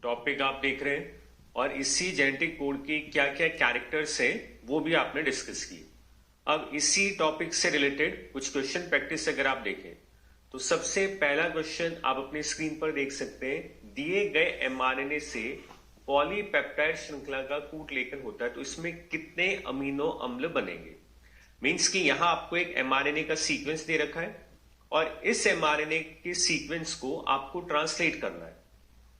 Topic आप देख रहे हैं और इसी जेनेटिक कोड की क्या क्या कैरेक्टर्स है वो भी आपने डिस्कस की। अब इसी टॉपिक से रिलेटेड कुछ क्वेश्चन प्रैक्टिस अगर आप देखें तो सबसे पहला क्वेश्चन आप अपनी स्क्रीन पर देख सकते हैं। दिए गए एमआरएनए से पॉलीपेप्टाइड श्रृंखला का कूट लेखन होता है तो इसमें कितने अमीनो अम्ल बनेंगे। मीन्स कि यहां आपको एक एमआरएनए का सीक्वेंस दे रखा है और इस एमआरएनए के सीक्वेंस को आपको ट्रांसलेट करना है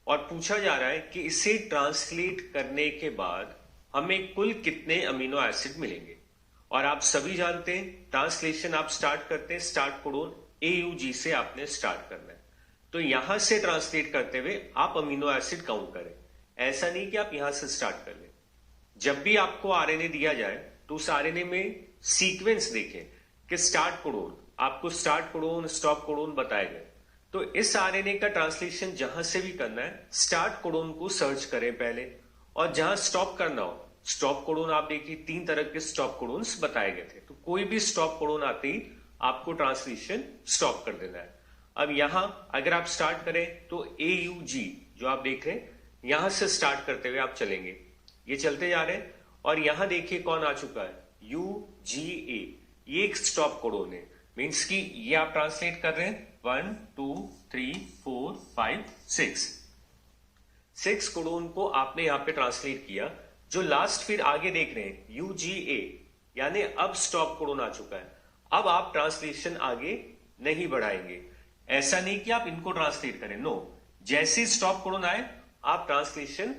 और पूछा जा रहा है कि इसे ट्रांसलेट करने के बाद हमें कुल कितने अमीनो एसिड मिलेंगे। और आप सभी जानते हैं ट्रांसलेशन आप स्टार्ट करते हैं स्टार्ट कोडोन AUG से आपने स्टार्ट करना है। तो यहां से ट्रांसलेट करते हुए आप अमीनो एसिड काउंट करें, ऐसा नहीं कि आप यहां से स्टार्ट कर लें। जब भी आपको आरएनए दिया जाए तो उस आरएनए में सीक्वेंस देखें कि स्टार्ट कोडोन, आपको स्टार्ट कोडोन स्टॉप कोडोन बताए गए, तो इस आरएनए का ट्रांसलेशन जहां से भी करना है स्टार्ट कोडोन को सर्च करें पहले, और जहां स्टॉप करना हो स्टॉप कोडोन आप देखिए 3 तरह के स्टॉप कोडोन्स बताए गए थे, तो कोई भी स्टॉप कोडोन आते ही आपको ट्रांसलेशन स्टॉप कर देना है। अब यहां अगर आप स्टार्ट करें तो AUG जो आप देख रहे हैं यहां से स्टार्ट करते हुए आप चलेंगे, ये चलते जा रहे हैं और यहां देखिए कौन आ चुका है UGA, ये एक स्टॉप कोडोन है। मीन्स कि ये आप ट्रांसलेट कर रहे हैं 1 2 3 4 5 6 कोडोन को आपने यहां पे ट्रांसलेट किया। जो लास्ट फिर आगे देख रहे हैं UGA, यानी अब स्टॉप कोडोन आ चुका है। अब आप ट्रांसलेशन आगे नहीं बढ़ाएंगे, ऐसा नहीं कि आप इनको ट्रांसलेट करें, नो, जैसे स्टॉप कोडोन आए आप ट्रांसलेशन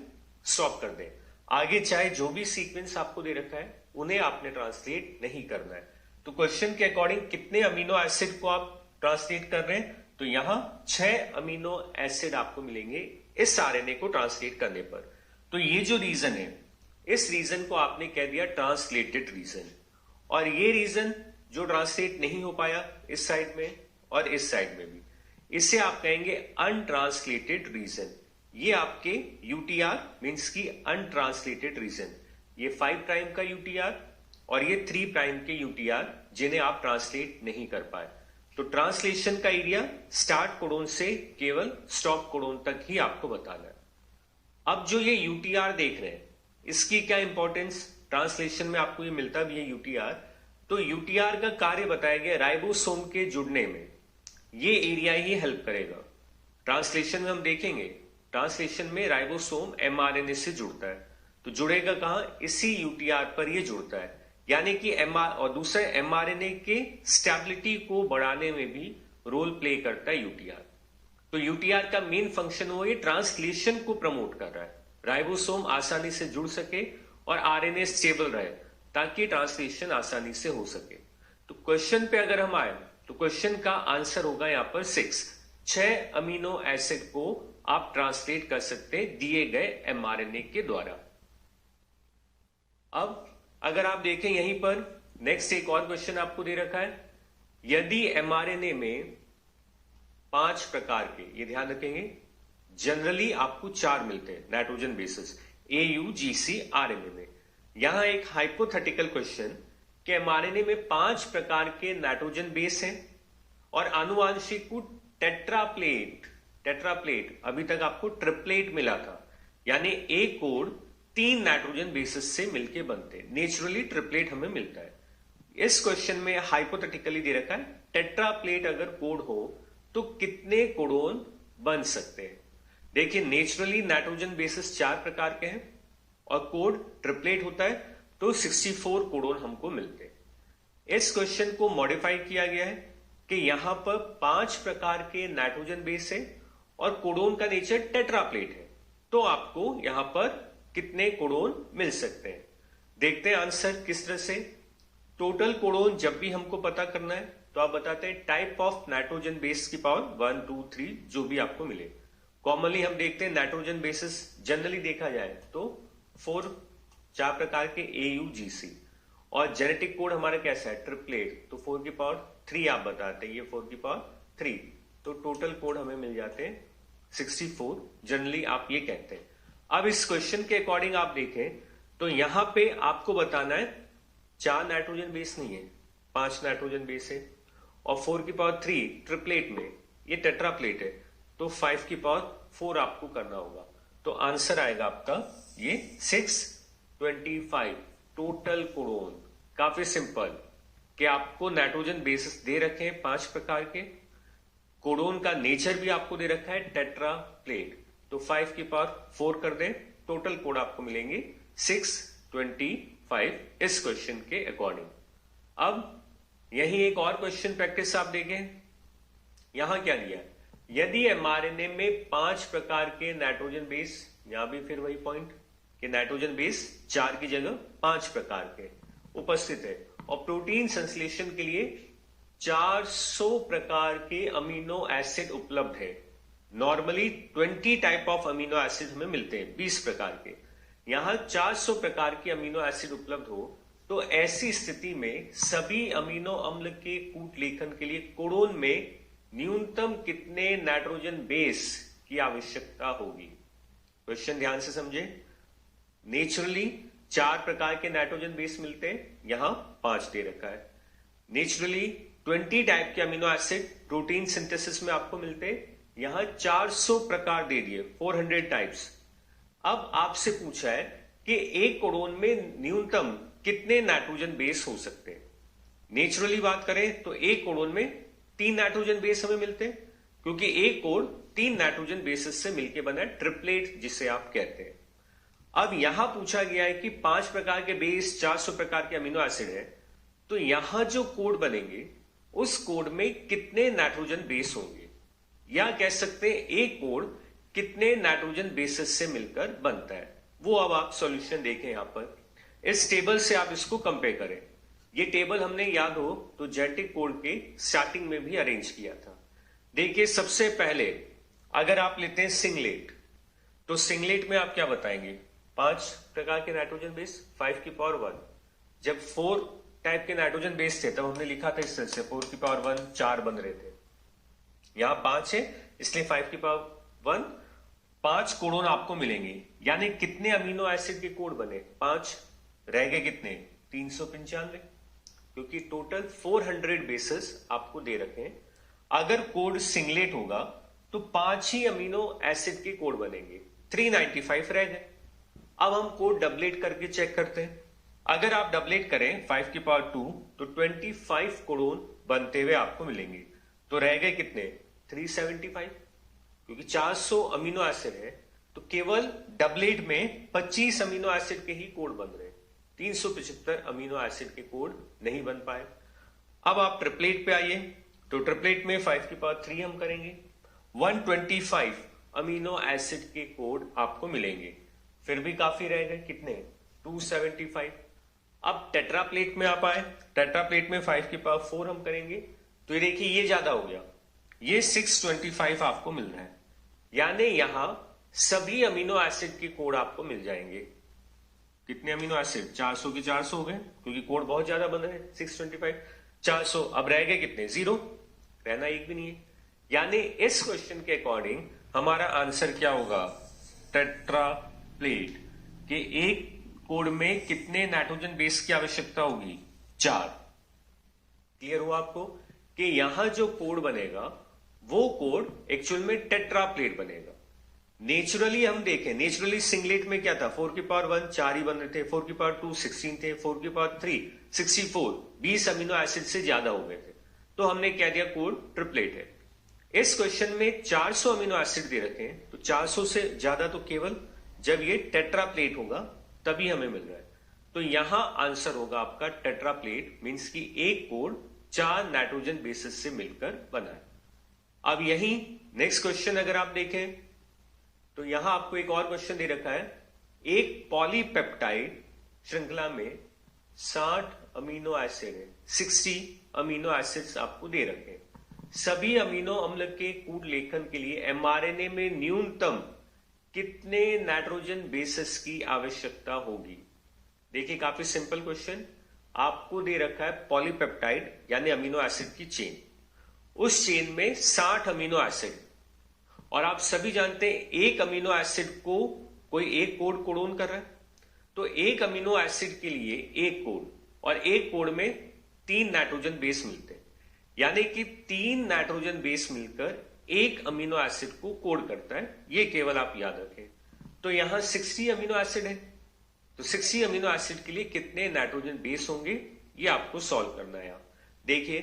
स्टॉप कर दें। आगे चाहे जो भी सीक्वेंस आपको दे रखा है उन्हें आपने ट्रांसलेट नहीं करना है। तो क्वेश्चन के अकॉर्डिंग कितने अमीनो एसिड को आप ट्रांसलेट कर रहे हैं, तो यहां 6 अमीनो एसिड आपको मिलेंगे इस आरएनए को ट्रांसलेट करने पर। तो ये जो रीजन है इस रीजन को आपने कह दिया ट्रांसलेटेड रीजन, और ये रीजन जो ट्रांसलेट नहीं हो पाया इस साइड में और इस साइड में भी, इसे आप कहेंगे अनट्रांसलेटेड रीजन। ये आपके UTR मीन्स की अनट्रांसलेटेड रीजन, ये 5 प्राइम का UTR और ये 3 प्राइम के UTR जिन्हें आप ट्रांसलेट नहीं कर पाए। तो ट्रांसलेशन का एरिया स्टार्ट कोडोन से केवल स्टॉप कोडोन तक ही आपको बताना है। अब जो ये UTR देख रहे हैं इसकी क्या इंपॉर्टेंस, ट्रांसलेशन में आपको ये मिलता भी है UTR, तो UTR का कार्य बताया गया राइबोसोम के जुड़ने में, ये एरिया ही हेल्प करेगा। ट्रांसलेशन में हम देखेंगे ट्रांसलेशन में राइबोसोम mRNA से जुड़ता है, तो जुड़ेगा कहां, इसी UTR पर ये जुड़ता है, यानी कि और दूसरा mRNA के स्टेबिलिटी को बढ़ाने में भी रोल प्ले करता है UTR। तो UTR का मेन फंक्शन वो ये ट्रांसलेशन को प्रमोट कर रहा है, राइबोसोम आसानी से जुड़ सके और आरएनए स्टेबल रहे ताकि ट्रांसलेशन आसानी से हो सके। तो क्वेश्चन पे अगर हम आए तो क्वेश्चन का आंसर होगा यहां पर 6 अमीनो एसिड को आप ट्रांसलेट कर सकते हैं दिए गए एमआरएनए के द्वारा। अब अगर आप देखें यहीं पर नेक्स्ट एक और क्वेश्चन आपको दे रखा है, यदि एमआरएनए में 5 प्रकार के, ये ध्यान रखेंगे, जनरली आपको 4 मिलते हैं नाइट्रोजन बेसिस AUGC आरएनए में। यहां एक हाइपोथेटिकल क्वेश्चन कि एमआरएनए में 5 प्रकार के नाइट्रोजन बेस हैं और आनुवांशिक को टेट्राप्लेट, अभी तक आपको ट्रिपलेट मिला था, यानी एक कोड 3 नाइट्रोजन बेसिस से मिलके बनते हैं, नेचुरली ट्रिपलेट हमें मिलता है। इस क्वेश्चन में हाइपोथेटिकली दे रखा है टेट्राप्लेट अगर कोड हो तो कितने कोडोन बन सकते हैं। देखिए नेचुरली नाइट्रोजन बेसिस 4 प्रकार के हैं और कोड ट्रिपलेट होता है तो 64 कोडोन हमको मिलते हैं। इस क्वेश्चन को मॉडिफाई किया गया है कि यहां पर 5 प्रकार के नाइट्रोजन बेस है और कोडोन का नेचर टेट्राप्लेट है, तो आपको यहां पर कितने कोडोन मिल सकते हैं। देखते हैं आंसर किस तरह से। टोटल कोडोन जब भी हमको पता करना है तो आप बताते हैं टाइप ऑफ नाइट्रोजन बेस की पावर 1 2 3 जो भी आपको मिले। कॉमनली हम देखते हैं नाइट्रोजन बेसिस जनरली देखा जाए तो 4 प्रकार के AUGC, और जेनेटिक कोड हमारा कैसा है ट्रिपलेट, तो 4 की पावर 3 आप बताते हैं, ये 4 की पावर 3, तो टोटल कोड हमें मिल जाते हैं 64, जनरली आप ये कहते हैं। अब इस क्वेश्चन के अकॉर्डिंग आप देखें तो यहां पे आपको बताना है 4 नाइट्रोजन बेस नहीं है, 5 नाइट्रोजन बेस है, और 4 की पावर 3 ट्रिपलेट में ये टेट्राप्लेट है, तो 5 की पावर 4 आपको करना होगा। तो तो आंसर आएगा आपका ये 625 टोटल कोडोन। काफी सिंपल कि आपको नाइट्रोजन बेसिस दे रखे हैं 5 प्रकार के, कोडोन का नेचर भी आपको दे रखा है टेट्रा प्लेट, तो 5 की पावर 4 कर दें, टोटल कोड आपको मिलेंगे 625 इस क्वेश्चन के अकॉर्डिंग। अब यही एक और क्वेश्चन प्रैक्टिस आप देखें, यहां क्या दिया है, यदि एमआरएनए में 5 प्रकार के नाइट्रोजन बेस, यहां भी फिर वही पॉइंट कि नाइट्रोजन बेस 4 की जगह 5 प्रकार के उपस्थित है और प्रोटीन संश्लेषण के लिए 400 प्रकार के अमीनो एसिड उपलब्ध है। Normally 20 type of amino acid हमें मिलते हैं 20 प्रकार के, यहां 400 प्रकार के अमीनो एसिड उपलब्ध हो तो ऐसी स्थिति में सभी अमीनो अम्ल के कूट लेखन के लिए कोडोन में न्यूनतम कितने नाइट्रोजन बेस की आवश्यकता होगी। क्वेश्चन ध्यान से समझे। नेचुरली 4 प्रकार के नाइट्रोजन बेस मिलते हैं, यहां 5 दे रखा है। नेचुरली 20 टाइप के अमीनो एसिड प्रोटीन सिंथेसिस में आपको मिलते हैं, यहां 400 प्रकार दे दिए, 400 टाइप्स। अब आपसे पूछा है कि एक कोडोन में न्यूनतम कितने नाइट्रोजन बेस हो सकते हैं। नेचुरली बात करें तो एक कोडोन में 3 नाइट्रोजन बेस हमें मिलते हैं, क्योंकि एक कोड 3 नाइट्रोजन बेसिस से मिलकर बना है, ट्रिपलेट जिसे आप कहते हैं। अब यहां पूछा गया है कि 5 प्रकार के बेस, 400 प्रकार के अमीनो एसिड है, तो यहां जो कोड बनेंगे उस कोड में कितने नाइट्रोजन बेस होंगे, या कह सकते हैं एक कोड कितने नाइट्रोजन बेसिस से मिलकर बनता है। वो अब आप सॉल्यूशन देखें, यहां पर इस टेबल से आप इसको कंपेयर करें। ये टेबल हमने याद हो तो जेनेटिक कोड के स्टार्टिंग में भी अरेंज किया था। देखिए सबसे पहले अगर आप लेते हैं सिंगलेट, तो सिंगलेट में आप क्या बताएंगे, 5 प्रकार के नाइट्रोजन बेस, 5 की पावर 1। जब 4 टाइप के नाइट्रोजन बेस थे तब हमने लिखा था इस तरह से 4 की पावर 1, 4 बन रहे थे। यहां 5 है इसलिए 5 की पावर 1, 5 कोडोन आपको मिलेंगे। यानी कितने अमीनो एसिड के कोड बने, 5, रह गए कितने, 395, क्योंकि टोटल 400 बेसिस आपको दे रखे हैं। अगर कोड सिंगलेट होगा तो 5 ही अमीनो एसिड के कोड बनेंगे, 395 रह गए। अब हम कोड डबलेट करके चेक करते हैं। अगर आप डबलेट करें 5 की पावर 2 तो 25 कोडोन बनते हुए आपको मिलेंगे, तो रह गए कितने, 375, क्योंकि 400 अमीनो एसिड है तो केवल डबलेट में 25 अमीनो एसिड के ही कोड बन रहे हैं, 375 अमीनो एसिड के कोड नहीं बन पाए। अब आप ट्रिपलेट पे आइए, तो ट्रिपलेट में 5 की पावर 3 हम करेंगे, 125 अमीनो एसिड के कोड आपको मिलेंगे, फिर भी काफी रह गए कितने, 275। अब टेट्राप्लेट में आप आए, टेट्राप्लेट में 5 की पावर 4 हम करेंगे, तो ये देखिए ये ज्यादा हो गया, ये 625 आपको मिल रहा है। यानी यहां सभी अमीनो एसिड के कोड आपको मिल जाएंगे। कितने अमीनो एसिड, 400 के 400 हो गए, क्योंकि कोड बहुत ज्यादा बन रहे हैं, 625, 400। अब रह गए कितने, 0, रहना एक भी नहीं है। यानी इस क्वेश्चन के अकॉर्डिंग हमारा आंसर क्या होगा, टेट्राप्लेट के एक कोड में कितने नाइट्रोजन बेस की आवश्यकता होगी, 4। क्लियर हुआ आपको कि यहां जो कोड बनेगा वो कोड एक्चुअल में टेट्राप्लेट बनेगा। नेचुरली हम देखें, नेचुरली सिंगलेट में क्या था, 4 की पावर 1 4 ही बन रहे थे, 4 की पावर 2 16 थे, 4 की पावर 3 64, 20 अमीनो एसिड से ज्यादा हो गए थे, तो हमने कह दिया कोड ट्रिपलेट है। इस क्वेश्चन में 400 अमीनो एसिड दे रखे हैं, तो 400 से ज्यादा तो केवल जब ये टेट्राप्लेट होगा तभी हमें मिल रहा है। तो यहां आंसर होगा आपका टेट्राप्लेट, मीन्स की एक कोड 4 नाइट्रोजन बेसिस से मिलकर बना है। अब यही नेक्स्ट क्वेश्चन अगर आप देखें तो यहां आपको एक और क्वेश्चन दे रखा है, एक पॉलीपेप्टाइड श्रृंखला में 60 अमीनो एसिड है, 60 अमीनो एसिड्स आपको दे रखे हैं। सभी अमीनो अम्ल के कूट लेखन के लिए एमआरएनए में न्यूनतम कितने नाइट्रोजन बेसिस की आवश्यकता होगी। देखिए काफी सिंपल क्वेश्चन, आपको दे रखा है पॉलीपेप्टाइड यानी अमीनो एसिड की चेन, उस चेन में 60 अमीनो एसिड, और आप सभी जानते हैं एक अमीनो एसिड को कोई एक कोड कोडोन कर रहा है, तो एक अमीनो एसिड के लिए एक कोड, और एक कोड में 3 नाइट्रोजन बेस मिलते हैं, यानी कि 3 नाइट्रोजन बेस मिलकर एक अमीनो एसिड को कोड करता है। ये केवल आप याद रखें। तो यहां 60 अमीनो एसिड है, तो 60 अमीनो एसिड के लिए कितने नाइट्रोजन बेस होंगे ये आपको सॉल्व करना है। देखिए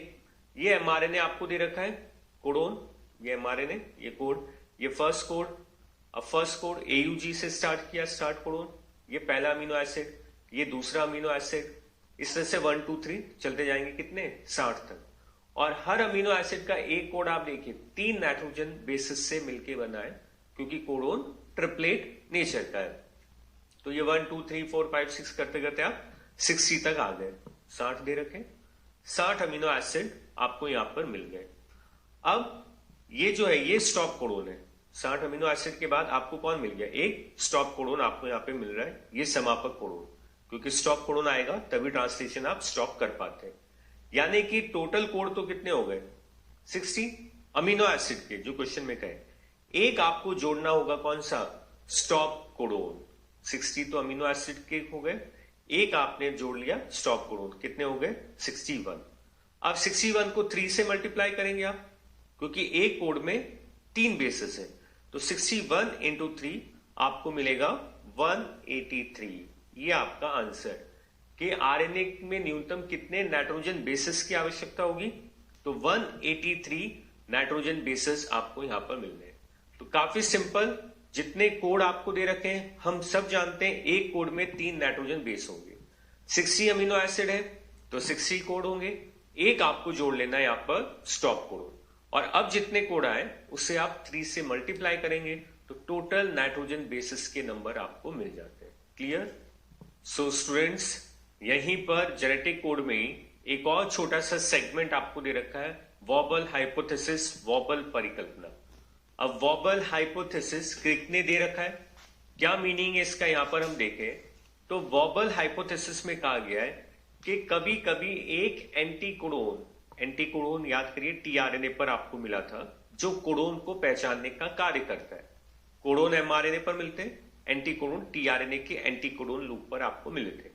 ये एमआरएनए आपको दे रखा है, कोडोन, ये एमआरएनए, ये कोड, ये फर्स्ट कोड। अब फर्स्ट कोड एयूजी से स्टार्ट किया, स्टार्ट कोडोन, ये पहला अमीनो एसिड, ये दूसरा अमीनो एसिड, इस तरह से 1 2 3 चलते जाएंगे कितने 60 तक। और हर अमीनो एसिड का एक कोड आप देखिए 3 नाइट्रोजन बेसिस से मिलकर बना है, क्योंकि कोडोन ट्रिपलेट नेचर का है। तो ये 1 2 3 4 5 6 करते करते आप 60 तक आ गए, 60 दे रखे, 60 अमीनो एसिड आपको यहां पर मिल गए। अब ये जो है ये स्टॉप कोडोन है, 60 अमीनो एसिड के बाद आपको कौन मिल गया, एक स्टॉप कोडोन आपको यहां पे मिल रहा है, ये समापक कोडोन, क्योंकि स्टॉप कोडोन आएगा तभी ट्रांसलेशन आप स्टॉप कर पाते हैं। यानी कि टोटल कोड तो कितने हो गए 60 अमीनो एसिड के, जो क्वेश्चन में कहे। एक आपको जोड़ना होगा कौन सा, स्टॉप कोडोन, 60 तो अमीनो एसिड के हो गए, एक आपने जोड़ लिया स्टॉप कोडोन, कितने हो गए 61। अब 61 को 3 से मल्टीप्लाई करेंगे आप, क्योंकि एक कोड में 3 बेसिस है, तो 61 इंटू 3 आपको मिलेगा 183। ये आपका आंसर कि आरएनए में न्यूनतम कितने नाइट्रोजन बेसिस की आवश्यकता होगी, तो 183 नाइट्रोजन बेसिस आपको यहां पर मिल रहे हैं। तो काफी सिंपल, जितने कोड आपको दे रखे हैं हम सब जानते हैं एक कोड में 3 नाइट्रोजन बेस होंगे। 60 अमीनो एसिड है तो 60 कोड होंगे, एक आपको जोड़ लेना है यहां पर स्टॉप कोड, और अब जितने कोड आए उससे आप 3 से मल्टीप्लाई करेंगे तो टोटल नाइट्रोजन बेसिस के नंबर आपको मिल जाते हैं। क्लियर? सो स्टूडेंट्स, यहीं पर जेनेटिक कोड में एक और छोटा सा सेगमेंट आपको दे रखा है, वॉबल हाइपोथेसिस, वॉबल परिकल्पना। अब वॉबल हाइपोथेसिस कितने दे रखा है, क्या मीनिंग है इसका, यहां पर हम देखें तो वॉबल हाइपोथेसिस में कहा गया है कि कभी कभी एक एंटीकोडोन याद करिए टीआरएनए पर आपको मिला था, जो कोडोन को पहचानने का कार्य करता है। कोडोन एमआरएनए पर मिलते हैं, एंटीकोडोन टीआरएनए के एंटीकोडोन लूप पर आपको मिले थे।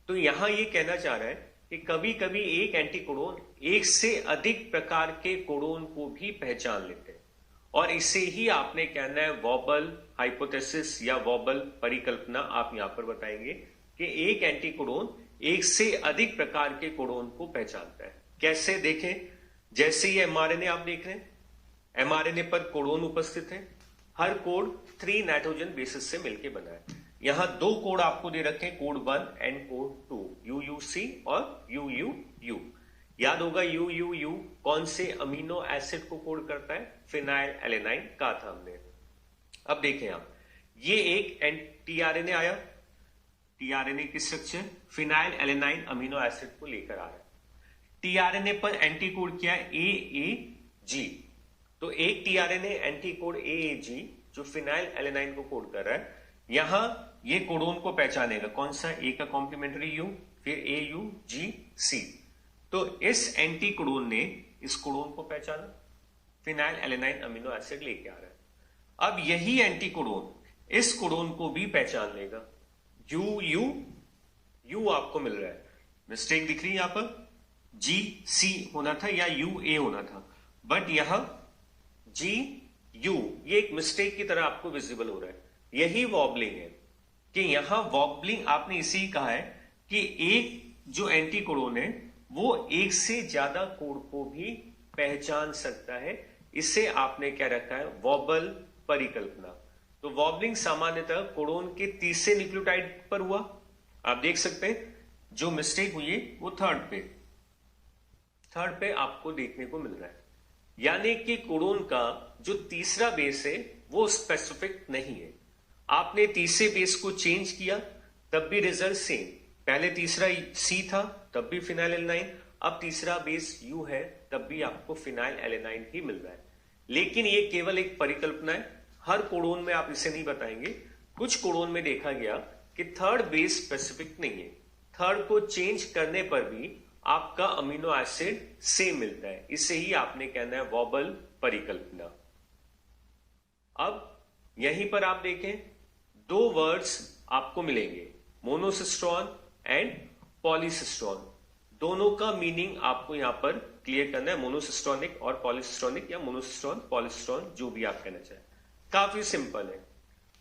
तो यहां ये कहना चाह रहा है कि कभी कभी एक एंटीकोडोन एक से अधिक प्रकार के कोडोन को भी पहचान लेते हैं, और इसे ही आपने कहना है वॉबल हाइपोथेसिस या वॉबल परिकल्पना। आप यहां पर बताएंगे कि एक एंटीकोडोन एक से अधिक प्रकार के कोडोन को पहचानता है। कैसे देखें, जैसे ये एमआरएनए आप देख रहे हैं, एमआरएनए पर कोडोन उपस्थित है, हर कोड 3 नाइट्रोजन बेसिस से मिलकर बना है। यहां 2 कोड आपको दे रखे हैं, कोड 1 एंड कोड 2, यूयूसी और यूयूयू। याद होगा यूयूयू कौन से अमीनो एसिड को कोड करता है, फिनाइल एलेनाइन कहा था हमने। अब देखें आप, ये एक टीआरएनए आया, टीआरएनए की structure phenyl alanine amino acid को लेकर आ रहा है। टीआरएनए पर एंटी कोड किया है एएजी, तो एक टीआरएनए एंटी कोड एएजी जो फिनाइल एलेनाइन को कोड कर रहा है, यहां ये कोडोन को पहचानेगा कौन सा, ए का कॉम्प्लीमेंट्री यू, फिर ए यू जी सी। तो इस एंटी कोडोन ने इस कोडोन को पहचाना, फिनाइल एलेनाइन अमीनो एसिड लेके आ रहा है। अब यही एंटी कोडोन इस कोडोन को भी पहचान लेगा, यू यू यू आपको मिल रहा है, मिस्टेक दिख रही है यहां पर, जी सी होना था या यू ए होना था, बट यहां जी यू, ये एक मिस्टेक की तरह आपको विजिबल हो रहा है। यही वॉबलिंग है कि यहां वॉबलिंग आपने इसी कहा है कि एक जो एंटी कोडोन है वो एक से ज्यादा कोड को भी पहचान सकता है, इसे आपने क्या रखा है, वॉबल परिकल्पना। तो वॉबलिंग सामान्यतः कोडोन के तीसरे न्यूक्लियोटाइड पर हुआ, आप देख सकते हैं। जो मिस्टेक हुई है वो थर्ड पे आपको देखने को मिल रहा है, यानी कि कोडोन का जो तीसरा बेस है वो स्पेसिफिक नहीं है। आपने तीसरे बेस को चेंज किया तब भी रिजल्ट सेम, पहले तीसरा सी था तब भी फिनाइल एलेनाइन, अब तीसरा बेस यू है तब भी आपको फिनाइल एलेनाइन ही मिल रहा है। लेकिन ये केवल एक परिकल्पना है, हर कोडोन में आप इसे नहीं बताएंगे। कुछ कोडोन में देखा गया कि थर्ड बेस स्पेसिफिक नहीं है, थर्ड को चेंज करने पर भी आपका अमीनो एसिड सेम मिलता है, इसे ही आपने कहना है वॉबल परिकल्पना। अब यहीं पर आप देखें 2 वर्ड्स आपको मिलेंगे, मोनोसिस्टोन एंड पॉलीसिस्टोन। दोनों का मीनिंग आपको यहां पर क्लियर करना है, मोनोसिस्टोनिक और पॉलीसिस्टोनिक, या मोनोसिस्टोन पॉलीसिस्टोन, जो भी आप कहना चाहें। काफी सिंपल है।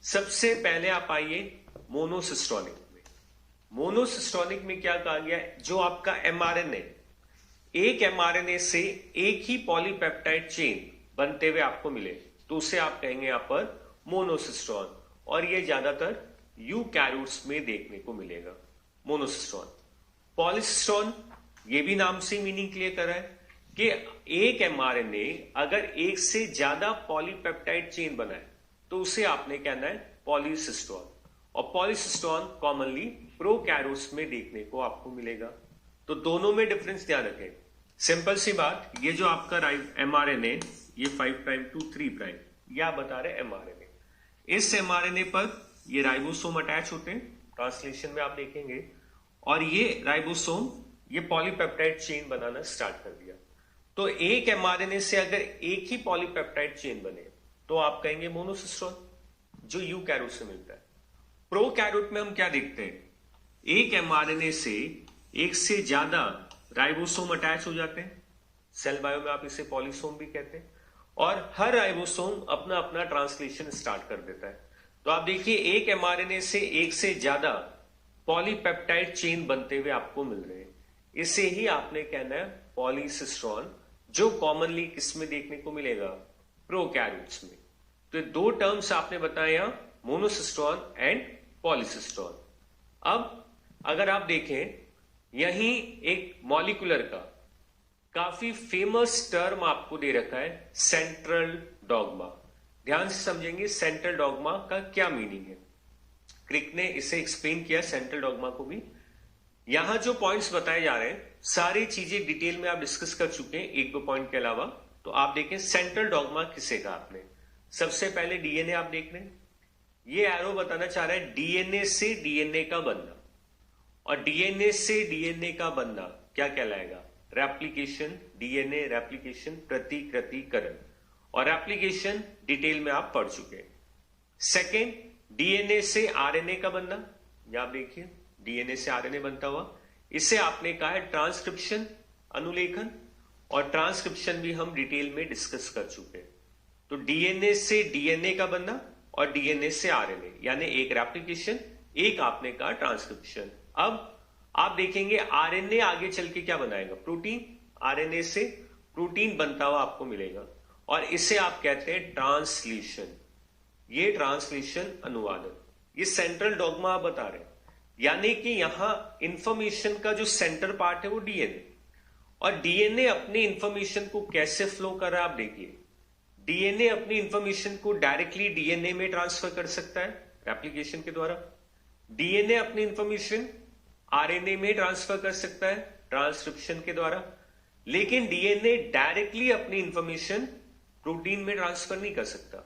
सबसे पहले आप आइए मोनोसिस्टोनिक में। मोनोसिस्टोनिक में क्या कहा गया है, जो आपका एमआरएनए, एक एमआरएनए से एक ही पॉलीपेप्टाइड चेन बनते हुए आपको मिले तो उसे आप कहेंगे यहां पर मोनोसिस्टोन, और ये ज्यादातर यूकैरियोट्स में देखने को मिलेगा मोनोसिस्टोन। पॉलीसिस्टोन, ये भी नाम से मीनिंग क्लियर कर रहा है कि एक एमआरएनए अगर एक से ज्यादा पॉलीपेप्टाइड चेन बनाए तो उसे आपने कहना है पॉलीसिस्टोन, और पॉलीसिस्टोन कॉमनली प्रोकैरियोट्स में देखने को आपको मिलेगा। तो दोनों में डिफरेंस ध्यान रखें। सिंपल सी बात, ये जो आपका एमआरएनए, ये 5 प्राइम टू 3 प्राइम, ये आप बता रहे एमआरएनए, इस एमआरएनए पर ये राइबोसोम अटैच होते हैं, ट्रांसलेशन में आप देखेंगे, और ये राइबोसोम ये पॉलीपेप्टाइड चेन बनाना स्टार्ट कर दिया। तो एक एमआरएनए से अगर एक ही पॉलीपेप्टाइड चेन बने तो आप कहेंगे मोनोसिस्टोन, जो यूकैरियोट से मिलता है। प्रोकैरियोट में हम क्या देखते हैं, एक एमआरएनए से एक से ज्यादा राइबोसोम अटैच हो जाते हैं, सेल बायो में आप इसे पॉलीसोम भी कहते हैं, और हर राइबोसोम अपना अपना ट्रांसलेशन स्टार्ट कर देता है। तो आप देखिए एक एमआरएनए से एक से ज्यादा पॉलीपेप्टाइड चेन बनते हुए आपको मिल रहे हैं, इसे ही आपने कहना है पॉलीसिस्टोन, जो कॉमनली किसमें देखने को मिलेगा, प्रोकैरियोट्स में। तो ये दो टर्म्स आपने बताया यहां, मोनोसिस्टोन एंड पॉलीसिस्टोन। अब अगर आप देखें, यहीं एक मॉलिक्यूलर का काफी फेमस टर्म आपको दे रखा है, सेंट्रल डॉगमा। ध्यान से समझेंगे सेंट्रल डॉगमा का क्या मीनिंग है। क्रिक ने इसे एक्सप्लेन किया सेंट्रल डॉगमा को भी। यहां जो पॉइंट्स बताए जा रहे हैं सारी चीजें डिटेल में आप डिस्कस कर चुके हैं एक दो पॉइंट के अलावा। तो आप देखें सेंट्रल डॉगमा किसे कहा आपने। सबसे पहले डीएनए आप देख रहे हैं, ये एरो बताना चाह रहा है डीएनए से डीएनए का बनना, और डीएनए से डीएनए का बनना क्या कहलाएगा, रेप्लिकेशन। डीएनए रेप्लिकेशन, प्रतिकृतिकरण, और रेप्लिकेशन डिटेल में आप पढ़ चुके हैं। सेकेंड, डीएनए से आरएनए का बनना, यहां आप देखिए डीएनए से आरएनए बनता हुआ, इसे आपने कहा है ट्रांसक्रिप्शन, अनुलेखन, और ट्रांसक्रिप्शन भी हम डिटेल में डिस्कस कर चुके हैं। तो डीएनए से डीएनए का बनना और डीएनए से आरएनए, यानी एक रेप्लिकेशन, एक आपने कहा ट्रांसक्रिप्शन। अब आप देखेंगे आरएनए आगे चल के क्या बनाएगा, प्रोटीन। आरएनए से प्रोटीन बनता हुआ आपको मिलेगा, और इसे आप कहते हैं ट्रांसलेशन। ये ट्रांसलेशन, अनुवादन, ये सेंट्रल डॉगमा आप बता रहे हैं। यानी कि यहां इंफॉर्मेशन का जो सेंटर पार्ट है वो डीएनए, और डीएनए अपनी इंफॉर्मेशन को कैसे फ्लो कर रहा है आप देखिए। डीएनए अपनी इंफॉर्मेशन को डायरेक्टली डीएनए में ट्रांसफर कर सकता है रेप्लिकेशन के द्वारा। डीएनए अपनी इंफॉर्मेशन आरएनए में ट्रांसफर कर सकता है ट्रांसक्रिप्शन के द्वारा, लेकिन डीएनए डायरेक्टली अपनी इंफॉर्मेशन प्रोटीन में ट्रांसफर नहीं कर सकता।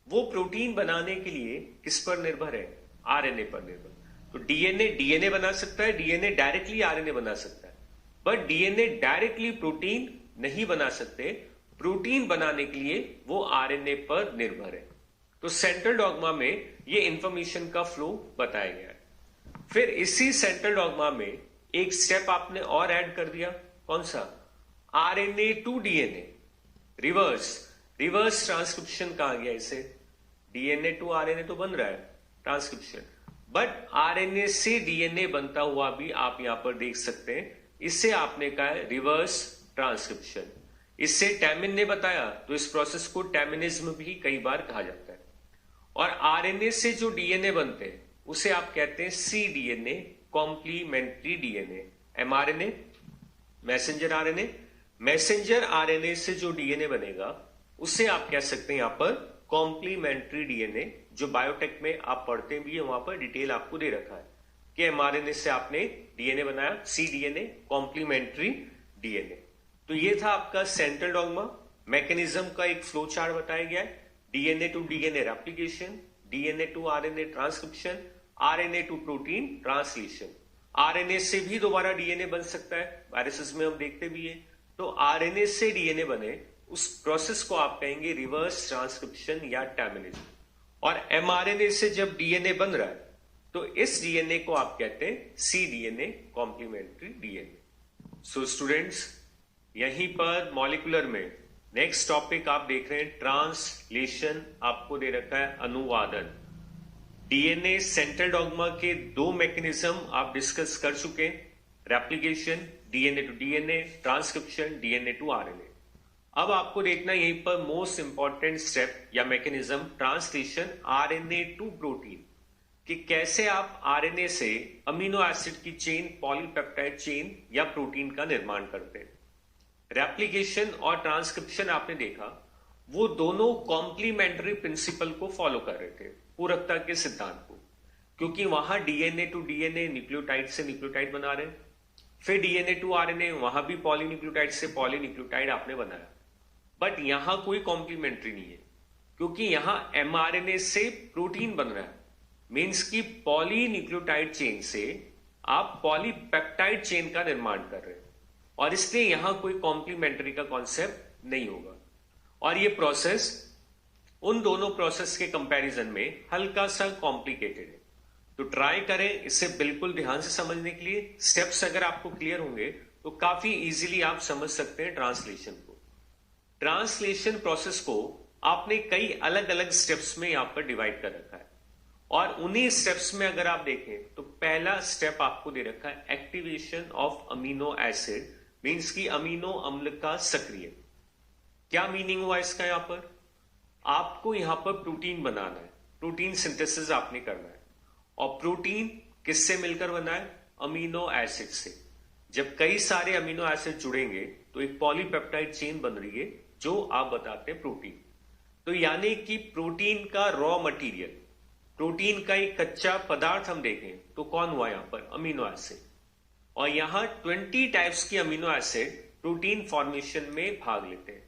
वो प्रोटीन बनाने के लिए किस पर निर्भर है, आरएनए पर निर्भर। तो डीएनए डीएनए बना सकता है, डीएनए डायरेक्टली आरएनए बना सकता है, बट डीएनए डायरेक्टली प्रोटीन नहीं बना सकते। प्रोटीन बनाने के लिए वो आरएनए पर निर्भर है। तो सेंट्रल डॉगमा में ये इंफॉर्मेशन का फ्लो बताया गया है। फिर इसी सेंट्रल डॉगमा में एक स्टेप आपने और ऐड कर दिया, कौन सा, RNA to DNA, reverse transcription कहा गया इसे। डीएनए टू आरएनए तो बन रहा है ट्रांसक्रिप्शन, बट आरएनए से डीएनए बनता हुआ भी आप यहां पर देख सकते हैं, इसे आपने कहा है रिवर्स ट्रांसक्रिप्शन। इससे टैमिन ने बताया, तो इस प्रोसेस को टैमिनिज्म भी कई बार कहा जाता है। और आरएनए से जो डीएनए बनते हैं उसे आप कहते हैं cDNA, complementary DNA. MRNA, messenger RNA, messenger RNA से जो डीएनए बनेगा उसे आप कह सकते हैं यहां पर कॉम्प्लीमेंट्री डीएनए। जो बायोटेक में आप पढ़ते भी है वहां पर डिटेल आपको दे रखा है कि एमआरएनए से आपने डीएनए बनाया, सीडीएनए, कॉम्प्लीमेंट्री डीएनए। तो ये था आपका सेंट्रल डॉगमा। मैकेनिज्म का एक फ्लो चार्ट बताया गया है, DNA to DNA replication, DNA to RNA transcription, RNA to protein translation. RNA से भी दोबारा डीएनए बन सकता है, वायरसेस में हम देखते भी है। तो आरएनए से डीएनए बने उस प्रोसेस को आप कहेंगे रिवर्स ट्रांसक्रिप्शन या टैमिनिज्म। और एमआरएनए से जब डीएनए बन रहा है तो इस डीएनए को आप कहते हैं cDNA, complementary DNA. So students, यहीं पर मॉलिक्यूलर में नेक्स्ट टॉपिक आप देख रहे हैं ट्रांसलेशन, आपको दे रखा है अनुवादन। डीएनए सेंट्रल डॉग्मा के दो मैकेनिज्म आप डिस्कस कर चुके हैं, replication, DNA to DNA, transcription, DNA to RNA. अब आपको देखना यहीं पर मोस्ट इंपॉर्टेंट स्टेप या mechanism, translation RNA to protein, कि कैसे आप आरएनए से अमीनो एसिड की चेन, पॉलीपेप्टाइड चेन या प्रोटीन का निर्माण करते हैं। रेप्लिकेशन और ट्रांसक्रिप्शन आपने देखा, वो दोनों कॉम्प्लीमेंट्री प्रिंसिपल को फॉलो कर रहे थे, पूरकता के सिद्धांत को, क्योंकि वहां डीएनए टू डीएनए न्यूक्लियोटाइड से न्यूक्लियोटाइड बना रहे हैं, फिर डीएनए टू आरएनए वहां भी पॉलीन्यूक्लियोटाइड से पॉलीन्यूक्लियोटाइड आपने बनाया। बट यहां कोई कॉम्प्लीमेंट्री नहीं है, क्योंकि यहां एमआरएनए से प्रोटीन बन रहा है, मीन्स की पॉलीन्यूक्लियोटाइड चेन से आप पॉलीपेप्टाइड चेन का निर्माण कर रहे हैं, और इसलिए यहां कोई कॉम्प्लीमेंट्री का कॉन्सेप्ट नहीं होगा। और ये प्रोसेस उन दोनों प्रोसेस के कंपैरिजन में हल्का सा कॉम्प्लिकेटेड है, तो ट्राई करें इसे बिल्कुल ध्यान से समझने के लिए। स्टेप्स अगर आपको क्लियर होंगे तो काफी इजीली आप समझ सकते हैं ट्रांसलेशन को। ट्रांसलेशन प्रोसेस को आपने कई अलग अलग स्टेप्स में यहां पर डिवाइड कर रखा है, और उन्हीं स्टेप्स में अगर आप देखें तो पहला स्टेप आपको दे रखा है activation of amino acid, means की अमीनो अम्ल का सक्रिय। क्या मीनिंग हुआ इसका? यहां पर आपको यहां पर प्रोटीन बनाना है, प्रोटीन सिंथेसिस आपने करना है, और प्रोटीन किससे मिलकर बना है? अमीनो एसिड से। जब कई सारे अमीनो एसिड जुड़ेंगे तो एक पॉलीपेप्टाइड चेन बन रही है, जो आप बताते हैं प्रोटीन। तो यानी कि प्रोटीन का रॉ मटेरियल, प्रोटीन का एक कच्चा पदार्थ हम देखें तो कौन हुआ यहां पर? Amino acid. और यहां 20 टाइप्स की अमीनो एसिड प्रोटीन फॉर्मेशन में भाग लेते हैं।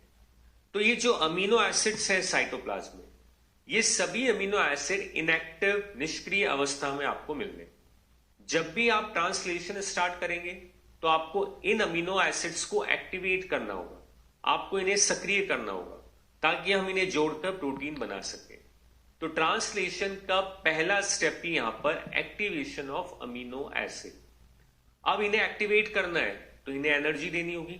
तो ये जो अमीनो एसिड्स हैं साइटोप्लाज्म में, ये सभी अमीनो एसिड इनएक्टिव, निष्क्रिय अवस्था में आपको मिलने। जब भी आप ट्रांसलेशन स्टार्ट करेंगे तो आपको इन अमीनो एसिड्स को एक्टिवेट करना होगा, आपको इन्हें सक्रिय करना होगा, ताकि हम इन्हें जोड़कर प्रोटीन बना सकें। तो ट्रांसलेशन का पहला स्टेप ही यहां पर एक्टिवेशन ऑफ अमीनो एसिड। अब इन्हें एक्टिवेट करना है तो इन्हें एनर्जी देनी होगी,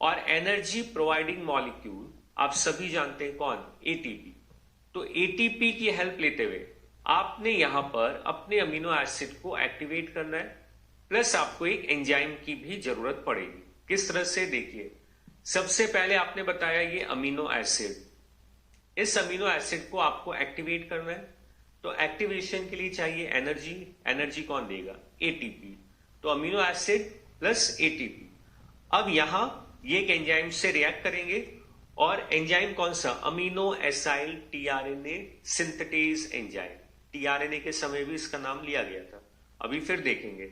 और एनर्जी प्रोवाइडिंग मॉलिक्यूल आप सभी जानते हैं कौन? एटीपी। तो एटीपी की हेल्प लेते हुए आपने यहां पर अपने अमीनो एसिड को एक्टिवेट करना है, प्लस आपको एक एंजाइम की भी जरूरत पड़ेगी। किस तरह से? देखिए, सबसे पहले आपने बताया ये अमीनो एसिड, इस अमीनो एसिड को आपको एक्टिवेट करना है, तो एक्टिवेशन के लिए चाहिए एनर्जी। एनर्जी कौन देगा? एटीपी। तो अमीनो एसिड प्लस एटीपी। अब यहां ये एक एंजाइम से रिएक्ट करेंगे, और एंजाइम कौन सा? Amino acyl tRNA synthetase enzyme. TRNA के समय भी इसका नाम लिया गया था, अभी फिर देखेंगे।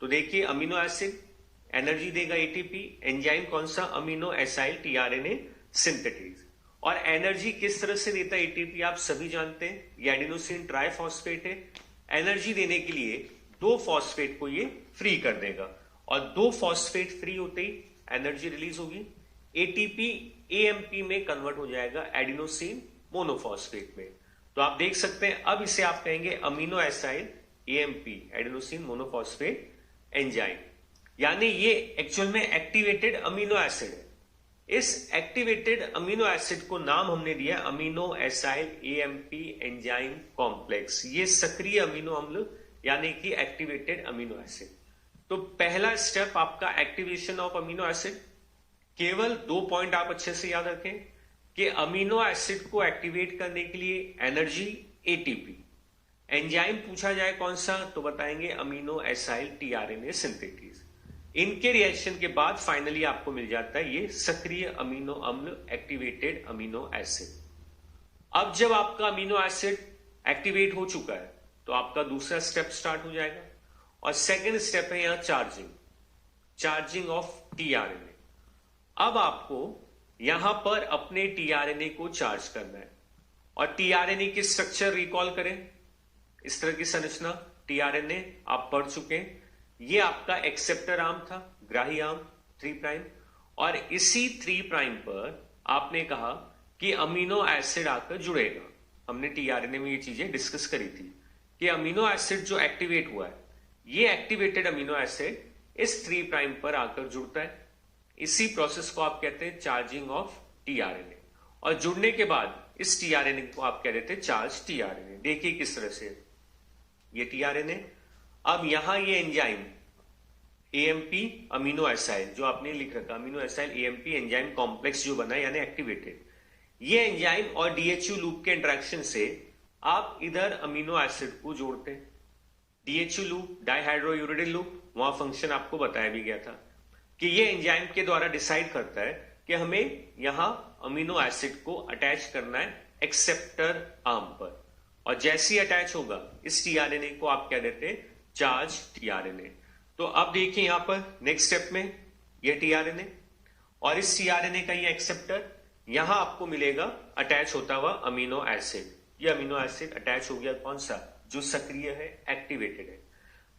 तो देखिए, अमीनो एसिड एनर्जी देगा एटीपी, एंजाइम कौन सा? Amino acyl tRNA synthetase. और एनर्जी किस तरह से देता है एटीपी? आप सभी जानते हैं, ये एडिनोसिन ट्राइफॉस्फेट है। एनर्जी देने के लिए 2 फॉस्फेट को ये फ्री कर देगा, और 2 फॉस्फेट फ्री होते ही एनर्जी रिलीज होगी, एटीपी एएमपी में कन्वर्ट हो जाएगा एडिनोसिन मोनोफॉस्फेट में। तो आप देख सकते हैं, अब इसे आप कहेंगे amino acyl AMP, adenosine monophosphate enzyme. यानी ये एक्चुअल में एक्टिवेटेड अमीनो एसिड है। इस एक्टिवेटेड अमीनो एसिड को नाम हमने दिया amino acyl AMP enzyme complex. ये सक्रिय अमीनो अम्ल यानी कि एक्टिवेटेड अमीनो एसिड। तो पहला स्टेप आपका एक्टिवेशन ऑफ अमीनो एसिड। केवल 2 पॉइंट आप अच्छे से याद रखें कि अमीनो एसिड को एक्टिवेट करने के लिए एनर्जी, एटीपी। एंजाइम पूछा जाए कौन सा, तो बताएंगे अमीनो एसाइल टीआरएनए सिंथेटेज। इनके रिएक्शन के बाद फाइनली आपको मिल जाता है ये सक्रिय अमीनो अम्ल, एक्टिवेटेड अमीनो एसिड। अब जब आपका अमीनो एसिड एक्टिवेट हो चुका है तो आपका दूसरा स्टेप स्टार्ट हो जाएगा, और सेकेंड स्टेप है यहां चार्जिंग, चार्जिंग ऑफ टीआरएनए। अब आपको यहां पर अपने टीआरएनए को चार्ज करना है, और टीआरएनए की स्ट्रक्चर रिकॉल करें। इस तरह की संरचना टीआरएनए आप पढ़ चुके हैं। ये आपका एक्सेप्टर आर्म था, ग्राही आर्म 3 प्राइम, और इसी 3 प्राइम पर आपने कहा कि अमीनो एसिड आकर जुड़ेगा। हमने टीआरएनए में ये चीजें डिस्कस करी थी कि अमीनो एसिड जो एक्टिवेट हुआ है, ये एक्टिवेटेड अमीनो एसिड इस 3 प्राइम पर आकर जुड़ता है। इसी प्रोसेस को आप कहते हैं चार्जिंग ऑफ टीआरएनए, और जुड़ने के बाद इस टीआरएनए को आप कह देते हैं चार्ज टीआरएनए। देखिए किस तरह से, ये टीआरएनए। अब यहां ये एंजाइम एएमपी अमीनो एसाइल जो आपने लिख रखा, amino acyl AMP enzyme complex जो बना यानी एक्टिवेटेड, ये एंजाइम और डीएचयू लूप के इंटरेक्शन से आप इधर अमीनो एसिड को जोड़ते हैं। डीएचयू लूप, डाइहाइड्रोयूरिडिल लूप, वहां फंक्शन आपको बताया भी गया था कि ये एंजाइम के द्वारा डिसाइड करता है कि हमें यहां अमीनो एसिड को अटैच करना है एक्सेप्टर आर्म पर, और जैसे ही अटैच होगा इस टीआरएनए को आप क्या देते हैं, चार्ज टीआरएनए। तो अब देखिए यहां पर नेक्स्ट स्टेप में ये टीआरएनए और इस टीआरएनए का ये एक्सेप्टर, यहां आपको मिलेगा अटैच होता हुआ अमीनो एसिड। ये अमीनो एसिड अटैच हो गया, कौन सा, जो सक्रिय है, एक्टिवेटेड है।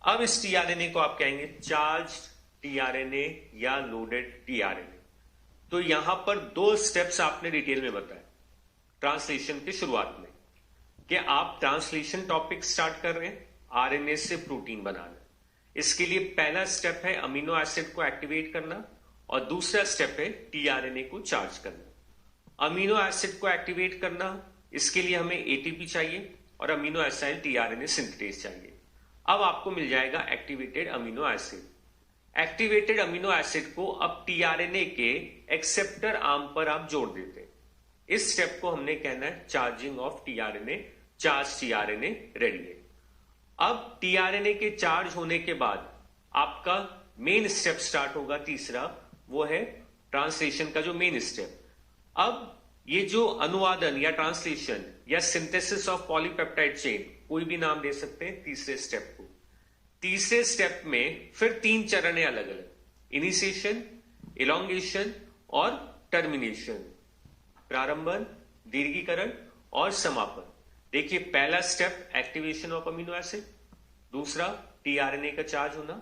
अब इस टीआरएनए को आप कहेंगे चार्ज टीआरएनए या लोडेड टीआरएनए। तो यहां पर दो स्टेप्स आपने डिटेल में बताया ट्रांसलेशन की शुरुआत में, कि आप ट्रांसलेशन टॉपिक स्टार्ट कर रहे हैं आरएनए से प्रोटीन बनाना। इसके लिए पहला स्टेप है अमीनो एसिड को एक्टिवेट करना और दूसरा स्टेप है टीआरएनए को चार्ज करना। अमीनो एसिड को एक्टिवेट करना, इसके लिए हमें एटीपी चाहिए और अमीनो एसाइल टीआरएनए सिंथेटेज चाहिए। अब आपको मिल जाएगा activated amino acid. Activated amino acid को अब टीआरएनए के एक्सेप्टर आर्म पर आप जोड़ देते हैं। इस स्टेप को हमने कहना है charging of tRNA, charge tRNA ready है। अब टीआरएनए के चार्ज होने के बाद आपका मेन स्टेप स्टार्ट होगा, तीसरा, वो है ट्रांसलेशन का जो मेन स्टेप। अब ये जो अनुवादन या ट्रांसलेशन या सिंथेसिस ऑफ पॉलीपेप्टाइड चेन, कोई भी नाम दे सकते हैं तीसरे स्टेप को। तीसरे स्टेप में फिर तीन चरण है अलग अलग, इनिशिएशन, इलोंगेशन और टर्मिनेशन, प्रारंभन, दीर्घीकरण और समापन। देखिए पहला step activation of amino acid, दूसरा टीआरएनए का चार्ज होना,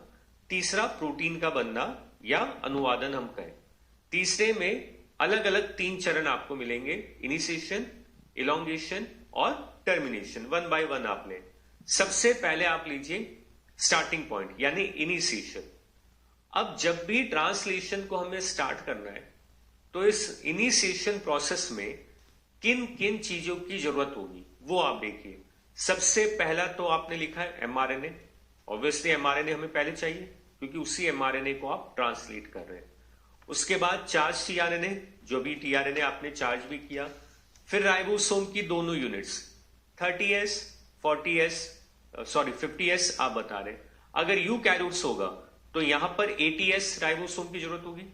तीसरा प्रोटीन का बनना या अनुवादन हम कहें। तीसरे में अलग अलग तीन चरण आपको मिलेंगे, इनिशिएशन, इलोंगेशन और टर्मिनेशन, वन बाय वन आपने। सबसे पहले आप लीजिए स्टार्टिंग पॉइंट यानी इनिशिएशन। अब जब भी ट्रांसलेशन को हमें स्टार्ट करना है तो इस इनिशिएशन प्रोसेस में किन किन चीजों की जरूरत होगी वो आप देखिए। सबसे पहला तो आपने लिखा है एमआरएनए। ऑब्वियसली एमआरएनए हमें पहले चाहिए क्योंकि उसी एमआरएनए को आप ट्रांसलेट कर रहे हैं। उसके बाद चार्ज टीआरएनए, जो भी टीआरएनए आपने चार्ज भी किया। फिर राइबोसोम की दोनों यूनिट्स 30s 40s 50s आप बता रहे हैं। अगर यूकैरियोट्स होगा तो यहां पर 80s राइबोसोम की जरूरत होगी,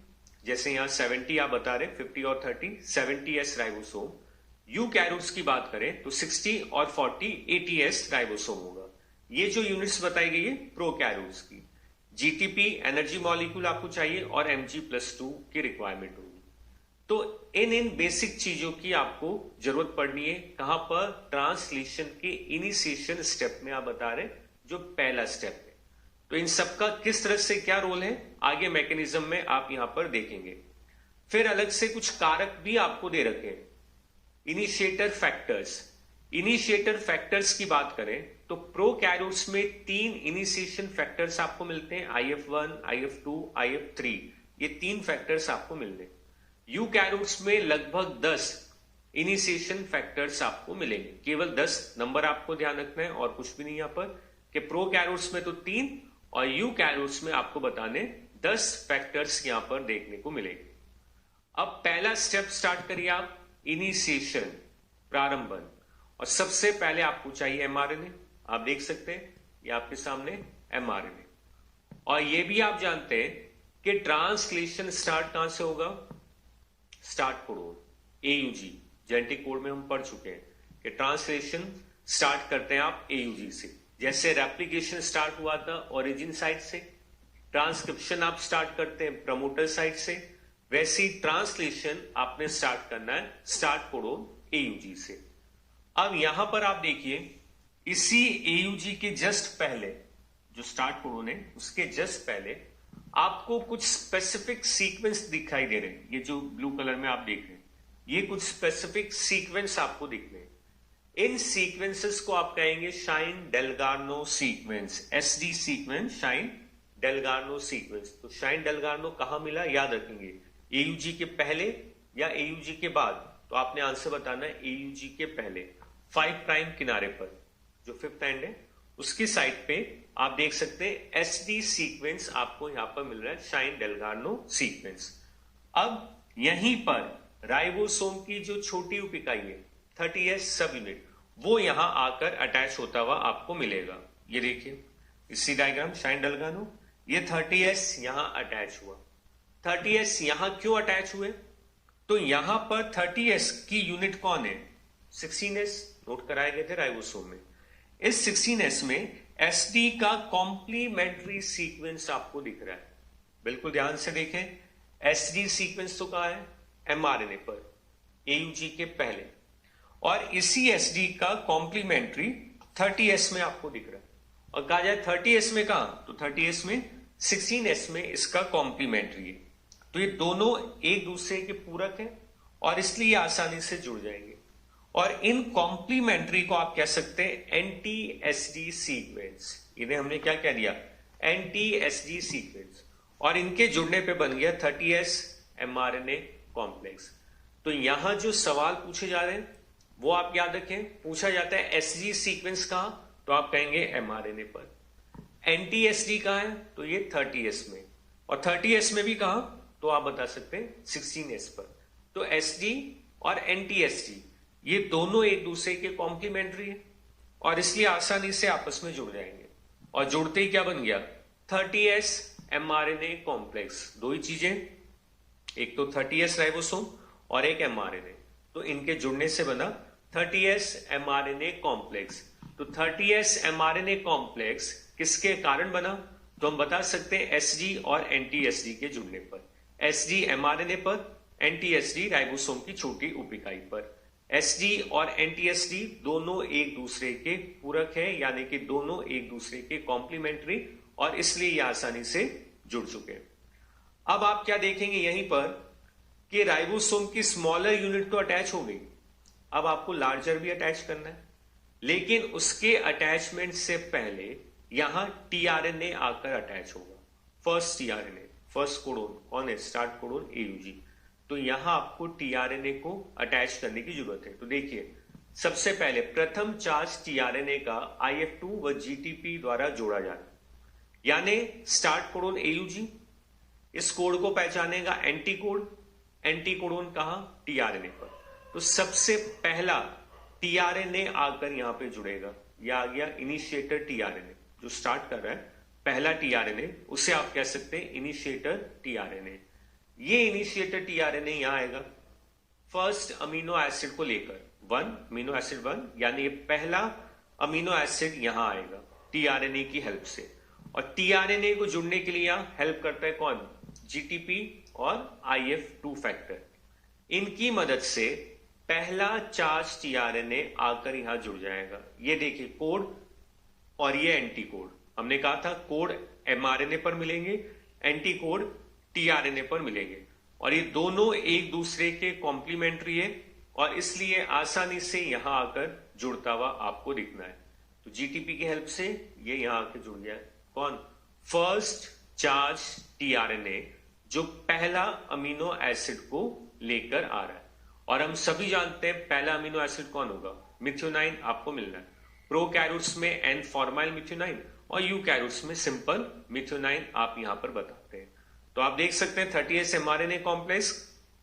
जैसे यहां 70 आप बता रहे, 50 और 30 70s राइबोसोम। यूकैरियोट्स की बात करें तो 60 और 40 80s राइबोसोम होगा। ये जो यूनिट्स बताई गई है प्रोकैरियोट्स की। जीटीपी एनर्जी मॉलिक्यूल आपको चाहिए और Mg+2 की रिक्वायरमेंट होगी। तो इन बेसिक चीजों की आपको जरूरत पड़नी है कहां पर, ट्रांसलेशन के इनिशिएशन स्टेप में आप बता रहे जो पहला स्टेप है। तो इन सबका किस तरह से क्या रोल है आगे मैकेनिज्म में आप यहां पर देखेंगे। फिर अलग से कुछ कारक भी आपको दे रखे हैं, इनिशिएटर फैक्टर्स। इनिशिएटर फैक्टर्स की बात करें तो प्रोकैरियोट्स में 3 इनिशिएशन फैक्टर्स आपको मिलते हैं, IF1, IF2, IF3। ये 3 फैक्टर्स आपको मिलते हैं। यूकैरियोट्स में लगभग 10 इनिशिएशन फैक्टर्स आपको मिलेंगे। केवल 10 नंबर आपको ध्यान रखना है और कुछ भी नहीं यहां पर, कि प्रोकैरियोट्स में तो 3 और यूकैरियोट्स में आपको बताने 10 फैक्टर्स यहां पर देखने को मिलेंगे। अब पहला स्टेप स्टार्ट करिए आप, इनिशिएशन, प्रारंभन। और सबसे पहले आपको चाहिए एमआरएनए। आप देख सकते हैं ये आपके सामने एमआरएनए। और ये भी आप जानते हैं कि ट्रांसलेशन स्टार्ट कहां से होगा, start codon AUG, genetic code में हम पढ़ चुके हैं कि ट्रांसलेशन स्टार्ट करते हैं आप AUG से। जैसे रेप्लिकेशन स्टार्ट हुआ था ओरिजिन साइट से, ट्रांसक्रिप्शन आप स्टार्ट करते हैं प्रमोटर साइट से, वैसी ट्रांसलेशन आपने स्टार्ट करना है स्टार्ट कोडोन AUG से। अब यहां पर आप देखिए इसी AUG के जस्ट पहले, जो स्टार्ट कोडोन है उसके जस्ट पहले आपको कुछ स्पेसिफिक सीक्वेंस दिखाई दे रहे हैं। ये जो ब्लू कलर में आप देख रहे हैं ये कुछ स्पेसिफिक सीक्वेंस आपको दिख रहे हैं। इन सीक्वेंसेस को आप कहेंगे shine Dalgarno sequence, SD sequence, shine Dalgarno sequence. तो शाइन डेलगार्नो कहां मिला याद रखेंगे, AUG के पहले या AUG के बाद। तो आपने आंसर बताना है AUG के पहले 5 प्राइम किनारे पर जो 5th एंड है उसकी साइड पे आप देख सकते हैं एसडी सीक्वेंस आपको यहां पर मिल रहा है, शाइन डेल्गार्नो सीक्वेंस। अब यहीं पर राइबोसोम की जो छोटी उप इकाई है 30S सब यूनिट, वो यहां आकर अटैच होता हुआ आपको मिलेगा। ये देखिए इसी डायग्राम शाइन डेल्गार्नो, ये 30S यहां अटैच हुआ। 30S यहां क्यों अटैच हुए? तो यहां पर 30S की यूनिट कौन है? 16S नोट कराए गए थे राइबोसोम में। इस 16S में एसडी का कॉम्प्लीमेंट्री सीक्वेंस आपको दिख रहा है, बिल्कुल ध्यान से देखें। एसडी सीक्वेंस तो कहां है? एमआरएनए पर, एयूजी के पहले, और इसी एसडी का कॉम्प्लीमेंट्री 30S में आपको दिख रहा है। और कहा जाए 30S में कहां? तो 30S में 16S में इसका कॉम्प्लीमेंट्री है। तो ये दोनों एक दूसरे के पूरक हैं और इसलिए आसानी से जुड़ जाएंगे। और इन कॉम्प्लीमेंट्री को आप कह सकते हैं एंटी एसडी सीक्वेंस। इन्हें हमने क्या कह दिया? Anti SD sequence. और इनके जुड़ने पे बन गया 30S mRNA कॉम्प्लेक्स। तो यहां जो सवाल पूछे जा रहे हैं वो आप याद रखें, पूछा जाता है एसजी सीक्वेंस कहां? तो आप कहेंगे mRNA पर। एंटी एसडी कहां है? तो ये 30S में। और 30S में भी कहां? तो आप बता सकते हैं 16S पर। तो एसडी और एंटी एसडी ये दोनों एक दूसरे के कॉम्प्लीमेंट्री है और इसलिए आसानी से आपस में जुड़ जाएंगे। और जुड़ते ही क्या बन गया? 30S mRNA complex. दो ही चीजें, एक तो 30S राइबोसोम और एक mRNA, तो इनके जुड़ने से बना 30S mRNA कॉम्प्लेक्स। तो 30S mRNA कॉम्प्लेक्स किसके कारण बना? तो हम बता सकते हैं एसजी और एंटी एसडी के जुड़ने पर। एसजी mRNA पर, एंटी एसडी राइबोसोम की छोटी उप इकाई पर। एसडी और एंटी एसडी दोनों एक दूसरे के पूरक है, यानी कि दोनों एक दूसरे के कॉम्प्लीमेंट्री, और इसलिए ये आसानी से जुड़ चुके हैं। अब आप क्या देखेंगे यहीं पर कि राइबोसोम की स्मॉलर यूनिट तो अटैच हो गई, अब आपको लार्जर भी अटैच करना है, लेकिन उसके अटैचमेंट से पहले यहां टीआरएनए आकर अटैच होगा। फर्स्ट टीआरएनए, फर्स्ट कोडोन कौन है? Start codon AUG. तो यहां आपको टीआरएनए को अटैच करने की जरूरत है। तो देखिए सबसे पहले प्रथम चार्ज टीआरएनए का IF2 व GTP द्वारा जोड़ा जाता है, यानी स्टार्ट कोडोन एयूजी इस कोड को पहचानेगा एंटी कोड। एंटी कोडोन कहां? टीआरएनए पर। तो सबसे पहला टीआरएनए आकर यहां पे जुड़ेगा। यह आ गया इनिशिएटर टीआरएनए, जो स्टार्ट कर रहा है पहला टीआरएनए, उसे आप कह सकते हैं इनिशिएटर टीआरएनए। ये इनिशिएटर टीआरएनए यहां आएगा फर्स्ट अमीनो एसिड को लेकर, 1 अमीनो एसिड 1, यानी ये पहला अमीनो एसिड यहां आएगा टीआरएनए की हेल्प से। और टीआरएनए को जुड़ने के लिए यहां हेल्प करता है कौन? जीटीपी और IF2 फैक्टर। इनकी मदद से पहला चार्ज टीआरएनए आकर यहां जुड़ जाएगा। ये देखिए कोड और ये एंटी कोड। हमने कहा था कोड mRNA पर मिलेंगे, एंटी कोड टीआरएनए पर मिलेंगे, और ये दोनों एक दूसरे के कॉम्प्लीमेंट्री है और इसलिए आसानी से यहां आकर जुड़ता हुआ आपको दिखना है। तो जीटीपी की हेल्प से ये यहां आकर जुड़ गया है। कौन? फर्स्ट चार्ज टीआरएनए, जो पहला अमीनो एसिड को लेकर आ रहा है। और हम सभी जानते हैं पहला अमीनो एसिड कौन होगा? मिथ्योनाइन आपको मिलना है। प्रोकैरियोट्स में एन फॉर्माइल मिथ्योनाइन और यूकैरियोट्स में सिंपल मिथ्योनाइन आप यहां पर बताते हैं। तो आप देख सकते हैं 30S mRNA कॉम्प्लेक्स,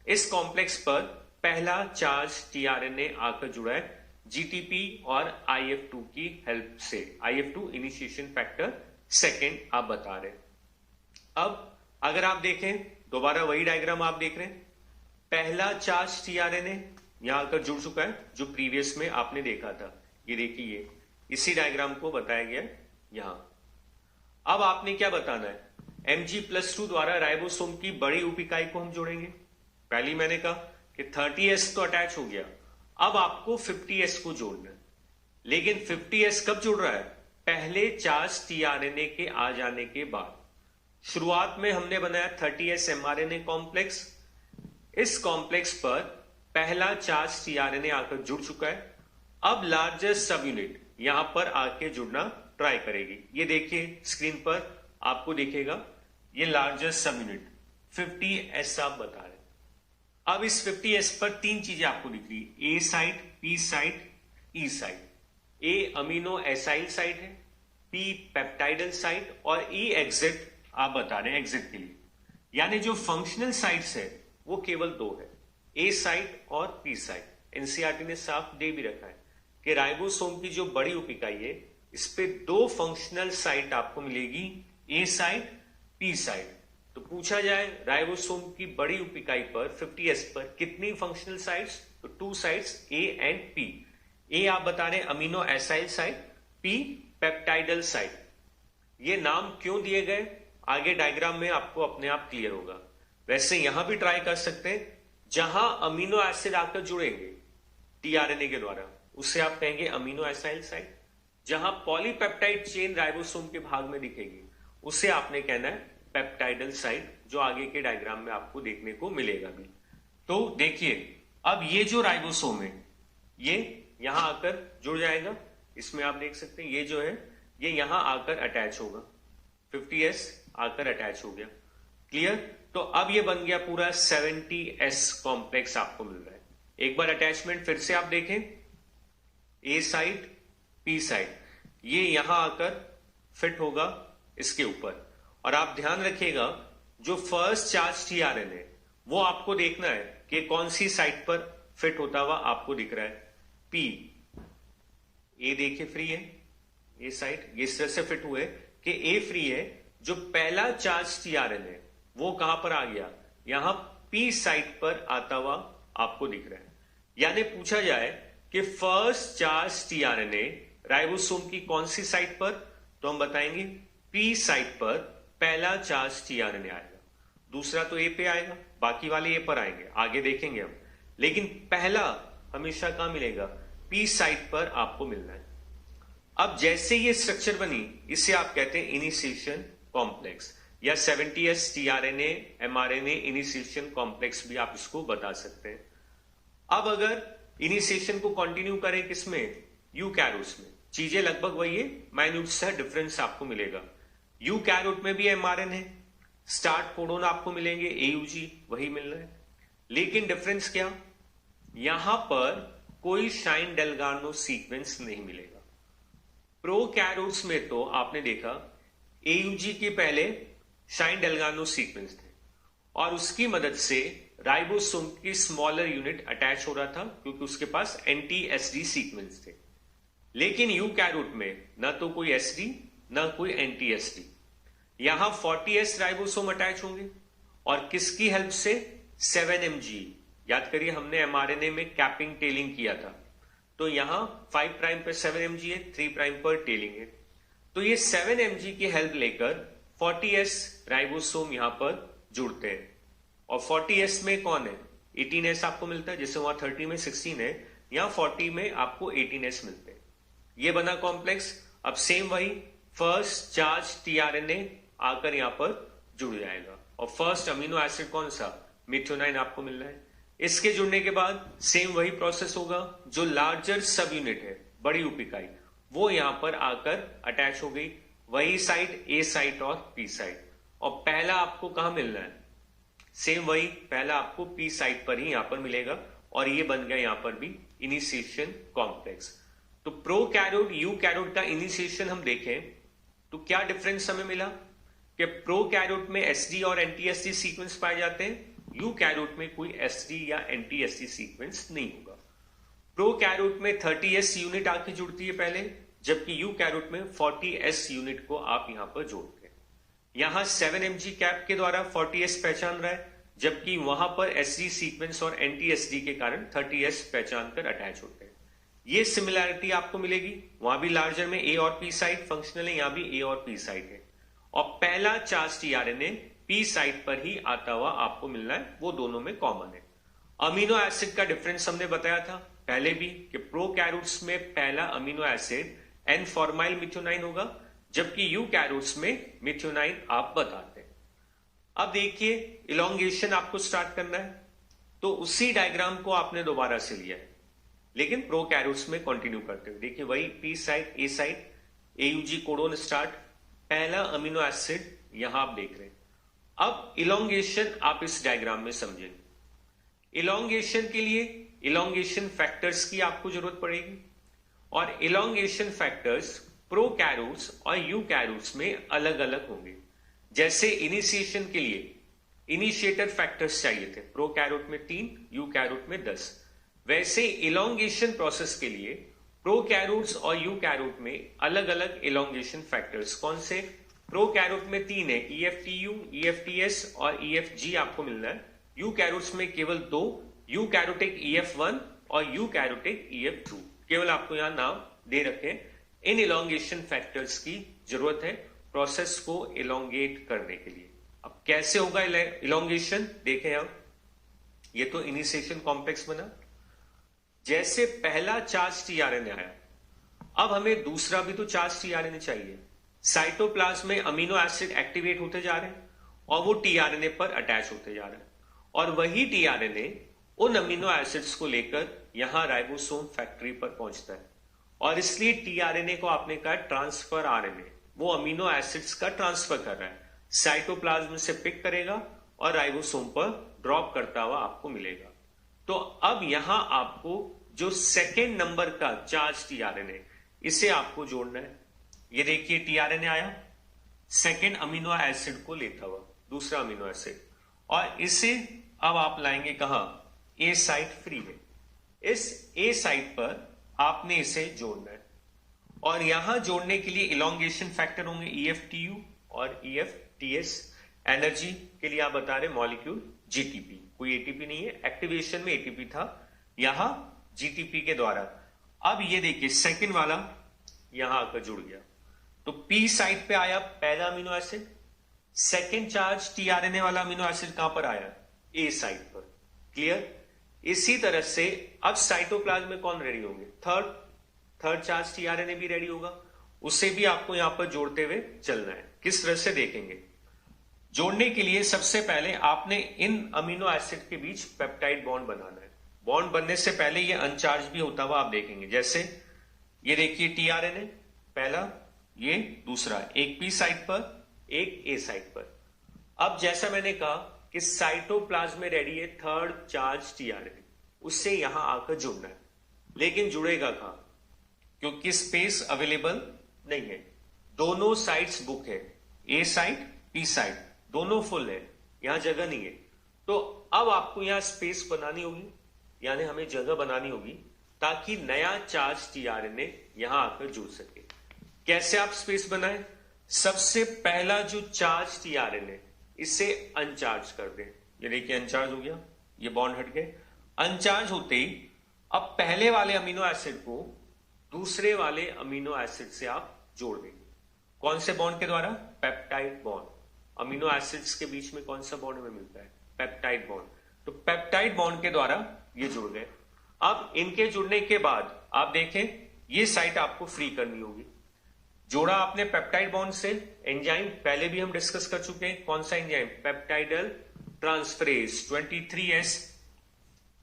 इस कॉम्प्लेक्स पर पहला चार्ज टीआरएनए आकर जुड़ा है जीटीपी और IF2 की हेल्प से। IF2 इनिशिएशन फैक्टर सेकेंड आप बता रहे हैं। अब अगर आप देखें, दोबारा वही डायग्राम आप देख रहे हैं, पहला चार्ज टीआरएनए यहां आकर जुड़ चुका है, जो प्रीवियस में आपने देखा था। ये देखिए इसी डायग्राम को बताया गया यहां। अब आपने क्या बताना है? Mg+2 द्वारा राइबोसोम की बड़ी उप इकाई को हम जोड़ेंगे। पहले मैंने कहा कि 30S तो अटैच हो गया, अब आपको 50S को जोड़ना है। लेकिन 50S कब जुड़ रहा है? पहले चार्ज टीआरएनए के आ जाने के बाद। शुरुआत में हमने बनाया 30S mRNA कॉम्प्लेक्स। इस कॉम्प्लेक्स पर पहला चार्ज टीआरएनए आकर जुड़ चुका है। अब लार्जेस्ट सब यूनिट यहां पर आके जुड़ना ट्राई करेगी। ये देखिए स्क्रीन पर आपको दिखेगा ये लार्जेस्ट सब यूनिट 50S आप बता रहे हैं। अब इस 50S पर तीन चीजें आपको दिख रही है, A site, P site, E site. A amino acyl site है, पी पेप्टाइडल साइट और ई एग्जिट आप बता रहे हैं एग्जिट के लिए। यानी जो फंक्शनल साइट्स है वो केवल दो है, ए साइट और पी साइट। एनसीईआरटी ने साफ दे भी रखा है कि राइबोसोम की जो बड़ी उप इकाई है इस पे दो फंक्शनल साइट आपको मिलेगी, ए साइट, पी साइट। तो पूछा जाए राइबोसोम की बड़ी उप इकाई पर 50S पर कितनी फंक्शनल साइट्स, तो 2 साइट्स ए एंड पी। ए आप बता रहे हैं amino acyl site, P peptidyl site. ये नाम क्यों दिए गए आगे डायग्राम में आपको अपने आप क्लियर होगा। वैसे यहां भी ट्राई कर सकते हैं, जहां अमीनो एसिड आकर जुड़ेंगे टीआरएनए के द्वारा उससे आप कहेंगे अमीनो एसाइल साइट। जहां पॉलीपेप्टाइड चेन राइबोसोम के भाग में दिखेगी उसे आपने कहना है पेप्टाइडल साइट, जो आगे के डायग्राम में आपको देखने को मिलेगा भी। तो देखिए अब ये जो राइबोसोम है ये यहां आकर जुड़ जाएगा, इसमें आप देख सकते हैं ये जो है ये यहां आकर अटैच होगा, 50S आकर अटैच हो गया। क्लियर? तो अब ये बन गया पूरा 70S कॉम्प्लेक्स आपको मिल रहा है। एक बार अटैचमेंट फिर से आप देखें, ए साइट, पी साइट, ये यहां आकर फिट होगा इसके ऊपर। और आप ध्यान रखिएगा जो फर्स्ट चार्ज टीआरएनए वो आपको देखना है कि कौन सी साइट पर फिट होता हुआ आपको दिख रहा है, पी। ए देखिए फ्री है, ए साइट ये इस तरह से फिट हुए कि ए फ्री है। जो पहला चार्ज टीआरएनए वो कहां पर आ गया, यहां पी साइट पर आता हुआ आपको दिख रहा है। यानी पूछा जाए कि फर्स्ट चार्ज टीआरएनए राइबोसोम की कौन सी साइट पर, तो हम बताएंगे पी साइट पर पहला चार्ज टीआरएनए आएगा। दूसरा तो ए पे आएगा, बाकी वाले ए पर आएंगे, आगे देखेंगे हम। लेकिन पहला हमेशा कहां मिलेगा, पी साइट पर आपको मिलना है। अब जैसे ये स्ट्रक्चर बनी इसे आप कहते हैं इनिशिएशन कॉम्प्लेक्स, या 70S tRNA mRNA initiation complex भी आप इसको बता सकते हैं। अब अगर इनिशिएशन को कंटिन्यू करें किसमें, यूकैरियोट्स में, चीजें लगभग वही है, माइन्यूट सा डिफरेंस आपको मिलेगा। यूकैरियोट में भी एमआरएनए, स्टार्ट कोडोन आपको मिलेंगे, एयूजी वही मिल रहा है। लेकिन डिफरेंस क्या, यहां पर कोई शाइन डेल्गार्नो सीक्वेंस नहीं मिलेगा। प्रोकैरियोट्स में तो आपने देखा एयूजी के पहले शाइन डेल्गार्नो सीक्वेंस थे और उसकी मदद से राइबोसोम की स्मॉलर यूनिट अटैच हो रहा था क्योंकि उसके पास एंटी एसडी सीक्वेंस थे। लेकिन यूकैरियोट में ना तो कोई एसडी ना कोई एंटी एसडी, यहां 40S राइबोसोम अटैच होंगे और किसकी हेल्प से, 7mg। याद करिए हमने एमआरएनए में कैपिंग टेलिंग किया था, तो यहां 5 प्राइम पर 7mg है, 3 प्राइम पर टेलिंग है। तो ये 7mg की हेल्प लेकर 40S राइबोसोम यहां पर जुड़ते हैं। और 40S में कौन है, 18S आपको मिलता है, जैसे वहां 30 में 16 है, यहां 40 में आपको 18S मिलते हैं। ये बना कॉम्प्लेक्स। अब सेम वही फर्स्ट चार्ज टीआरएनए आकर यहां पर जुड़ जाएगा और फर्स्ट अमीनो एसिड कौन सा, मेथियोनाइन आपको मिल रहा है। इसके जुड़ने के बाद सेम वही प्रोसेस होगा, जो लार्जर सब यूनिट है, बड़ी उप इकाई, वो यहां पर आकर अटैच हो गई, वही साइट, ए साइट और पी साइट। और पहला आपको कहां मिलना है, सेम वही, पहला आपको पी साइट पर ही यहां पर मिलेगा और ये बन गया यहां पर भी इनिशिएशन कॉम्प्लेक्स। तो प्रोकैरियोट यूकैरियोट का इनिशिएशन हम देखें तो क्या डिफरेंस हमें मिला कि प्रोकैरियोट में एसडी और एंटी एसडी सीक्वेंस पाए जाते हैं, यूकैरियोट में कोई एसडी या एंटी एसडी सीक्वेंस नहीं होगा। प्रोकैरियोट में 30S यूनिट आके जुड़ती है पहले, जबकि यूकैरियोट में 40S यूनिट को आप यहां पर जोड़ते हैं। यहां 7mg कैप के द्वारा 40S पहचान रहा है, जबकि वहां पर एसडी सीक्वेंस और एंटी एसडी के कारण 30S पहचान कर अटैच होते हैं। ये सिमिलैरिटी आपको मिलेगी, वहां भी लार्जर में ए और पी साइट फंक्शनल है, यहां भी ए और पी साइट है। और पहला चार्ज टीआरएनए पी साइट पर ही आता हुआ आपको मिलना है, वो दोनों में कॉमन है। अमीनो एसिड का डिफरेंस हमने बताया था पहले भी कि प्रोकैरियोट्स में पहला amino acid N formyl methionine होगा, जबकि यूकैरियोट्स में मिथ्योनाइन आप बताते हैं। अब देखिए इलोंगेशन आपको स्टार्ट करना है, तो उसी डायग्राम को आपने दोबारा से लिया है, लेकिन प्रोकैरियोट्स में कंटिन्यू करते हुए देखिए वही पी साइट, ए साइट, एयूजी कोडोन स्टार्ट, पहला अमीनो एसिड यहां आप देख रहे हैं। अब इलोंगेशन आप इस डायग्राम में समझेंगे। इलोंगेशन के लिए इलोंगेशन फैक्टर्स की आपको जरूरत पड़ेगी और इलोंगेशन फैक्टर्स प्रोकैरियोट्स और यूकैरियोट्स में अलग अलग होंगे। जैसे इनिशिएशन के लिए इनिशिएटर फैक्टर्स चाहिए थे, प्रोकैरियोट में 3, यूकैरियोट में 10। वैसे इलोंगेशन प्रोसेस के लिए प्रोकैरियोट्स और यूकैरियोट में अलग अलग इलोंगेशन फैक्टर्स कौन से? प्रोकैरियोट में 3 है, EFTU, EFTS और EFG आपको मिलना है। यूकैरियोट्स में केवल 2, यूकैरियोटिक EF1 और यूकैरियोटिक EF2। केवल आपको यहां नाम दे रखे। इन इलोंगेशन फैक्टर्स की जरूरत है प्रोसेस को इलोंगेट करने के लिए। अब कैसे होगा इलोंगेशन, देखें हम। ये तो इनिशिएशन कॉम्प्लेक्स बना। जैसे पहला चार्ज टीआरएनए आया, अब हमें दूसरा भी तो चार्ज टीआरएनए चाहिए। साइटोप्लाज्म में अमीनो एसिड एक्टिवेट होते जा रहे हैं और वो टीआरएनए पर अटैच होते जा रहे हैं, और वही टीआरएनए उन अमीनो एसिड्स को लेकर यहां राइबोसोम फैक्ट्री पर पहुंचता है। और इसलिए टीआरएनए को आपने कहा ट्रांसफर आरएनए, वो अमीनो एसिड्स का ट्रांसफर कर रहा है, साइटोप्लाज्म से पिक करेगा और राइबोसोम पर ड्रॉप करता हुआ आपको मिलेगा। तो अब यहां आपको जो सेकेंड नंबर का चार्ज टीआरएनए, इसे आपको जोड़ना है। ये देखिए टीआरएनए आया, सेकेंड अमीनो एसिड को लेता हुआ, दूसरा अमीनो एसिड, और इसे अब आप लाएंगे कहां? ए साइट फ्री है। इस ए साइट पर आपने इसे जोड़ना है, और यहां जोड़ने के लिए इलोंगेशन फैक्टर होंगे EFTU और EFTS। एनर्जी के लिए आप बता रहे मॉलिक्यूल GTP, कोई ATP नहीं है, एक्टिवेशन में ATP था, यहां GTP के द्वारा। अब ये देखिए सेकंड वाला यहां आकर जुड़ गया, तो P साइट पे आया पहला amino acid, second charge tRNA वाला अमीनो एसिड कहां पर आया? A साइट पर। क्लियर? इसी तरह से अब साइटोप्लाज्म में कौन रेडी होंगे? थर्ड चार्ज टीआरएनए भी रेडी होगा, उसे भी आपको यहां पर जोड़ते हुए चलना है। किस तरह से देखेंगे? जोड़ने के लिए सबसे पहले आपने इन अमीनो एसिड के बीच पेप्टाइड बॉन्ड बनाना है। बॉन्ड बनने से पहले ये अनचार्ज भी होता हुआ आप देखेंगे। जैसे ये देखिए टीआरएनए पहला, ये दूसरा, एक P साइट पर, एक A साइट पर। अब जैसा मैंने कहा कि साइटोप्लाज्म में रेडी है थर्ड चार्ज टीआरएनए, उससे यहां आकर जुड़ना है। लेकिन जुड़ेगा कहां? क्योंकि स्पेस अवेलेबल नहीं है, दोनों साइट्स बुक है, A साइट, P साइट, दोनों फुल है, यहां जगह नहीं है। तो अब आपको यहां स्पेस बनानी होगी, यानी हमें जगह बनानी होगी ताकि नया चार्ज टीआरएनए यहां आकर जुड़ सके। कैसे आप स्पेस बनाएं? सबसे पहला जो चार्ज टीआरएनए, इसे अनचार्ज कर दें। ये देखिए अनचार्ज हो गया, ये बॉन्ड हट गए। अनचार्ज होते ही अब पहले वाले अमीनो एसिड को दूसरे वाले अमीनो एसिड से आप जोड़ देंगे। कौन से बॉन्ड के द्वारा? Peptide bond. अमीनो एसिड्स के बीच में कौन सा बॉन्ड हमें मिलता है? Peptide bond. तो पेप्टाइड बॉन्ड के द्वारा ये जुड़ गए। अब इनके जुड़ने के बाद आप देखें ये साइट आपको फ्री करनी होगी। जोड़ा आपने पेप्टाइड बॉन्ड से, एंजाइम पहले भी हम डिस्कस कर चुके हैं। कौन सा enzyme? Peptidyl transferase 23S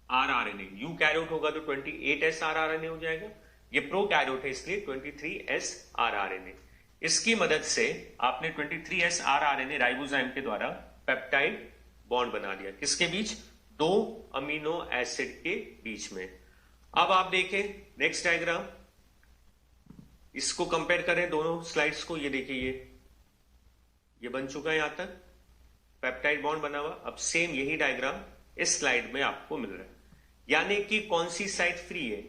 rRNA। Eukaryote होगा तो 28S rRNA हो जाएगा, ये प्रोकैरियोट है इसलिए 23S rRNA। इसकी मदद से आपने 23S rRNA राइबोसोम के द्वारा पेप्टाइड बॉन्ड बना दिया। किसके बीच? दो अमीनो एसिड के बीच में। अब आप देखें नेक्स्ट डायग्राम, इसको कंपेयर करें दोनों स्लाइड्स को। ये देखिए ये बन चुका है, यहां तक पेप्टाइड बॉन्ड बना हुआ। अब सेम यही डायग्राम इस स्लाइड में आपको मिल रहा है, यानी कि कौन सी साइड फ्री है?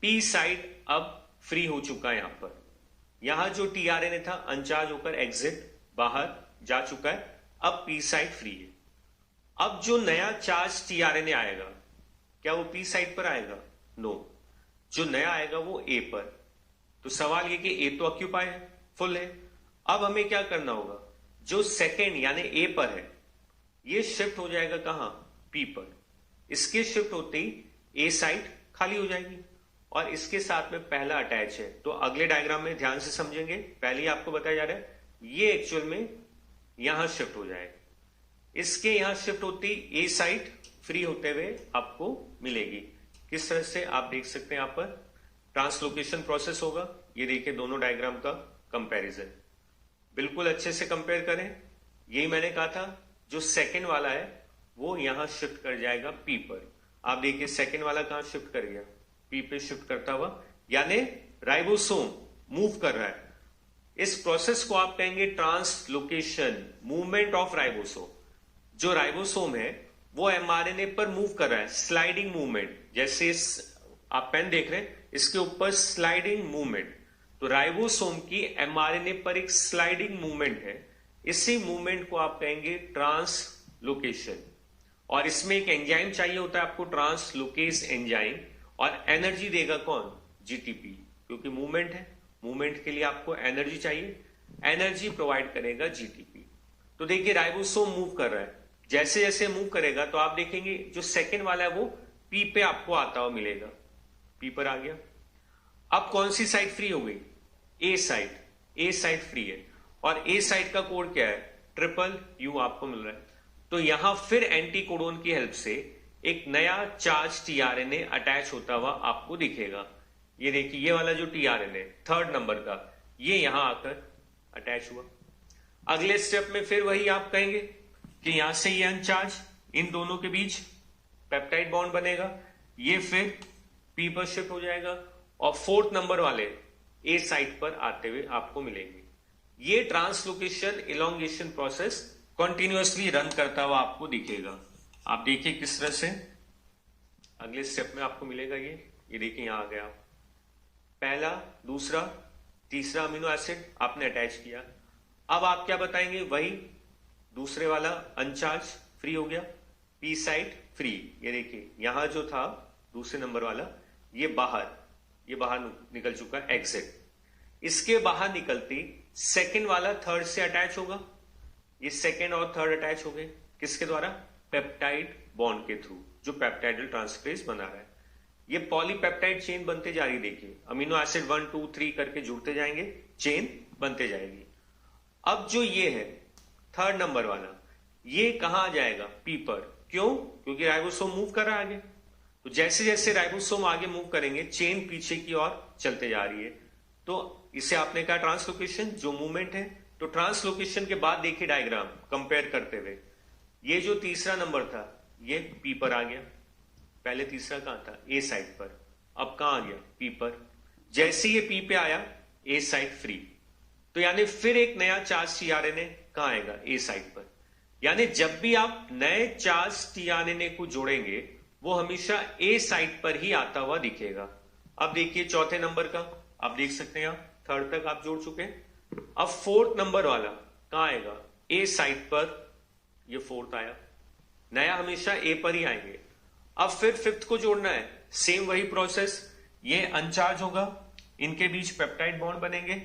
P साइड अब फ्री हो चुका है। यहां पर यहां जो टीआरएनए था अनचार्ज होकर एग्जिट बाहर जा चुका है, अब P साइड फ्री है। अब जो नया चार्ज टीआरएनए आएगा, क्या वो P साइड पर आएगा? नो, जो नया आएगा वो A पर। तो सवाल ये कि A तो ऑक्यूपाई है, फुल है। अब हमें क्या करना होगा? जो सेकेंड यानी A पर है, ये शिफ्ट हो जाएगा कहां? P पर। इसके शिफ्ट होते ही A साइड खाली हो जाएगी और इसके साथ में पहला अटैच है। तो अगले डायग्राम में ध्यान से समझेंगे, पहले ही आपको बताया जा रहा है, ये एक्चुअल में यहां शिफ्ट हो जाएगा। इसके यहां शिफ्ट होती A साइड फ्री होते हुए आपको मिलेगी। किस तरह से आप देख सकते हैं, यहां पर ट्रांसलोकेशन प्रोसेस होगा। ये देखिए दोनों डायग्राम का कंपैरिजन, बिल्कुल अच्छे से कंपेयर करें। यही मैंने कहा था, जो सेकंड वाला है वो यहां शिफ्ट कर जाएगा P पर। आप देखिए सेकंड वाला कहां शिफ्ट कर गया? P पे शिफ्ट करता हुआ, यानी राइबोसोम मूव कर रहा है, इस प्रोसेस को आप कहेंगे ट्रांसलोकेशन, मूवमेंट ऑफ राइबोसोम। जो राइबोसोम है वो एमआरएनए पर मूव कर रहा है, स्लाइडिंग मूवमेंट। जैसे आप पेन देख रहे हैं, इसके ऊपर स्लाइडिंग मूवमेंट। तो राइबोसोम की एमआरएनए पर एक स्लाइडिंग मूवमेंट है, इसी मूवमेंट को आप कहेंगे ट्रांसलोकेशन। और इसमें एक एंजाइम चाहिए होता है आपको, ट्रांसलोकेज एंजाइम, और एनर्जी देगा कौन? जीटीपी, क्योंकि मूवमेंट है, मूवमेंट के लिए आपको एनर्जी चाहिए, एनर्जी प्रोवाइड करेगा जीटीपी। तो देखिए राइबोसोम मूव कर रहा है, जैसे जैसे मूव करेगा तो आप देखेंगे जो सेकंड वाला है वो पी पे आपको आता हुआ मिलेगा, पी पर आ गया। अब कौन सी साइड फ्री हो गई? ए साइड, ए साइड फ्री है, और ए साइड का कोड क्या है? ट्रिपल यू आपको मिल रहा है। तो यहां फिर एंटीकोडोन की हेल्प से एक नया चार्ज टीआरएनए अटैच होता हुआ आपको दिखेगा। ये देखिए, ये वाला जो टीआरएनए थर्ड नंबर का, ये यहां आकर अटैच हुआ। अगले स्टेप में फिर वही आप कहेंगे कि यहां से ये अनचार्ज, इन दोनों के बीच पेप्टाइड बॉन्ड बनेगा, ये फिर पी पर शिफ्ट हो जाएगा, और फोर्थ नंबर वाले ए साइट पर आते हुए आपको मिलेंगे। ये translocation elongation process continuously run करता हुआ आपको दिखेगा। आप देखिए किस तरह से अगले स्टेप में आपको मिलेगा। ये देखिए यहां आ गया, पहला, दूसरा, तीसरा अमीनो एसिड आपने अटैच किया। अब आप क्या बताएंगे? वही दूसरे वाला अनचार्ज फ्री हो गया, पी साइड फ्री। ये देखिए यहां जो था दूसरे नंबर वाला, ये बाहर निकल चुका है, एग्जिट। इसके बाहर निकलती सेकंड वाला थर्ड से अटैच होगा, ये सेकंड और थर्ड अटैच हो गए, किसके द्वारा? पेप्टाइड बॉन्ड के थ्रू, जो पेप्टाइडल ट्रांसफरेज बना रहा है। ये पॉलीपेप्टाइड चेन बनते जा रही, देखिए अमीनो एसिड 1 2 3 करके जुड़ते जाएंगे, चेन बनते जाएगी। अब जो ये है थर्ड नंबर वाला, ये कहां आ जाएगा? पी पर। क्यों? क्योंकि राइबोसोम मूव कर रहा है आगे। तो जैसे जैसे राइबोसोम आगे मूव करेंगे, चेन पीछे की ओर चलते जा रही है। तो इसे आपने कहा ट्रांसलोकेशन, जो मूवमेंट है। तो ट्रांसलोकेशन के बाद देखिए डायग्राम कंपेयर करते हुए, ये जो तीसरा नंबर था ये पी पर आ गया, पहले तीसरा कहां था? ए साइड पर, अब कहां आ गया? पी पर। जैसे ये पी पे आया, ए साइड फ्री। तो यानी फिर एक नया चार्ज टीआरएनए कहां आएगा? ए साइड पर। यानी जब भी आप नए चार्ज टीआरएनए को जोड़ेंगे, वो हमेशा ए साइड पर ही आता हुआ दिखेगा। अब देखिए चौथे नंबर का, आप देख सकते हैं यहां थर्ड तक आप जोड़ चुके हैं। अब फोर्थ नंबर वाला कहां आएगा? ए साइड पर, ये फोर्थ आया, नया हमेशा ए पर ही आएंगे। अब फिर फिफ्थ को जोड़ना है, सेम वही प्रोसेस, ये अनचार्ज होगा, इनके बीच पेप्टाइड बॉन्ड बनेंगे,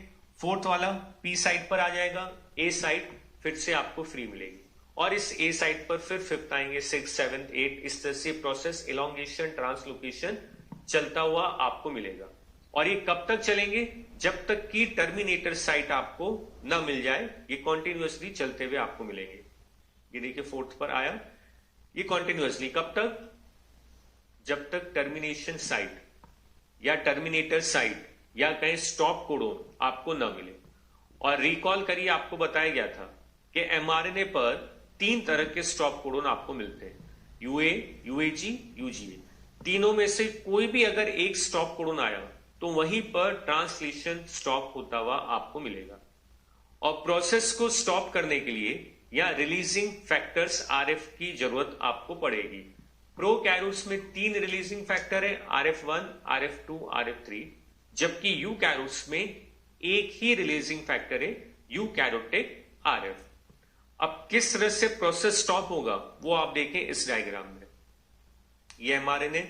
फोर्थ वाला पी साइड पर आ जाएगा, ए साइड फिर से आपको फ्री मिलेगी, और इस ए साइड पर फिर फिफ्थ आएंगे, 6 7 8, इस तरह से प्रोसेस इलोंगेशन ट्रांसलोकेशन चलता हुआ आपको मिलेगा। और ये कब तक चलेंगे? जब तक कि टर्मिनेटर साइट आपको ना मिल जाए, ये कॉन्टिन्यूअसली चलते हुए आपको मिलेंगे। ये देखिए फोर्थ पर आया, ये कॉन्टिन्यूअसली कब तक? जब तक टर्मिनेशन साइट या टर्मिनेटर साइट या कहीं स्टॉप कोडोन आपको ना मिले। और रिकॉल करिए, आपको बताया गया था कि एमआरएनए पर 3 तरह के स्टॉप कोडोन आपको मिलते हैं, यूए, यूएजी, यूजीए। तीनों में से कोई भी अगर एक स्टॉप कोडोन आया तो वहीं पर ट्रांसलेशन स्टॉप होता हुआ आपको मिलेगा। और प्रोसेस को स्टॉप करने के लिए या रिलीजिंग फैक्टर्स आरएफ की जरूरत आपको पड़ेगी। प्रोकैरियोट्स में 3 रिलीजिंग फैक्टर है, RF1, RF2, RF3, जबकि यूकैरियोट्स में एक ही रिलीजिंग फैक्टर है, यूकैरियोटिक RF। अब किस तरह से प्रोसेस स्टॉप होगा वो आप देखें इस डायग्राम में। ये एमआरएनए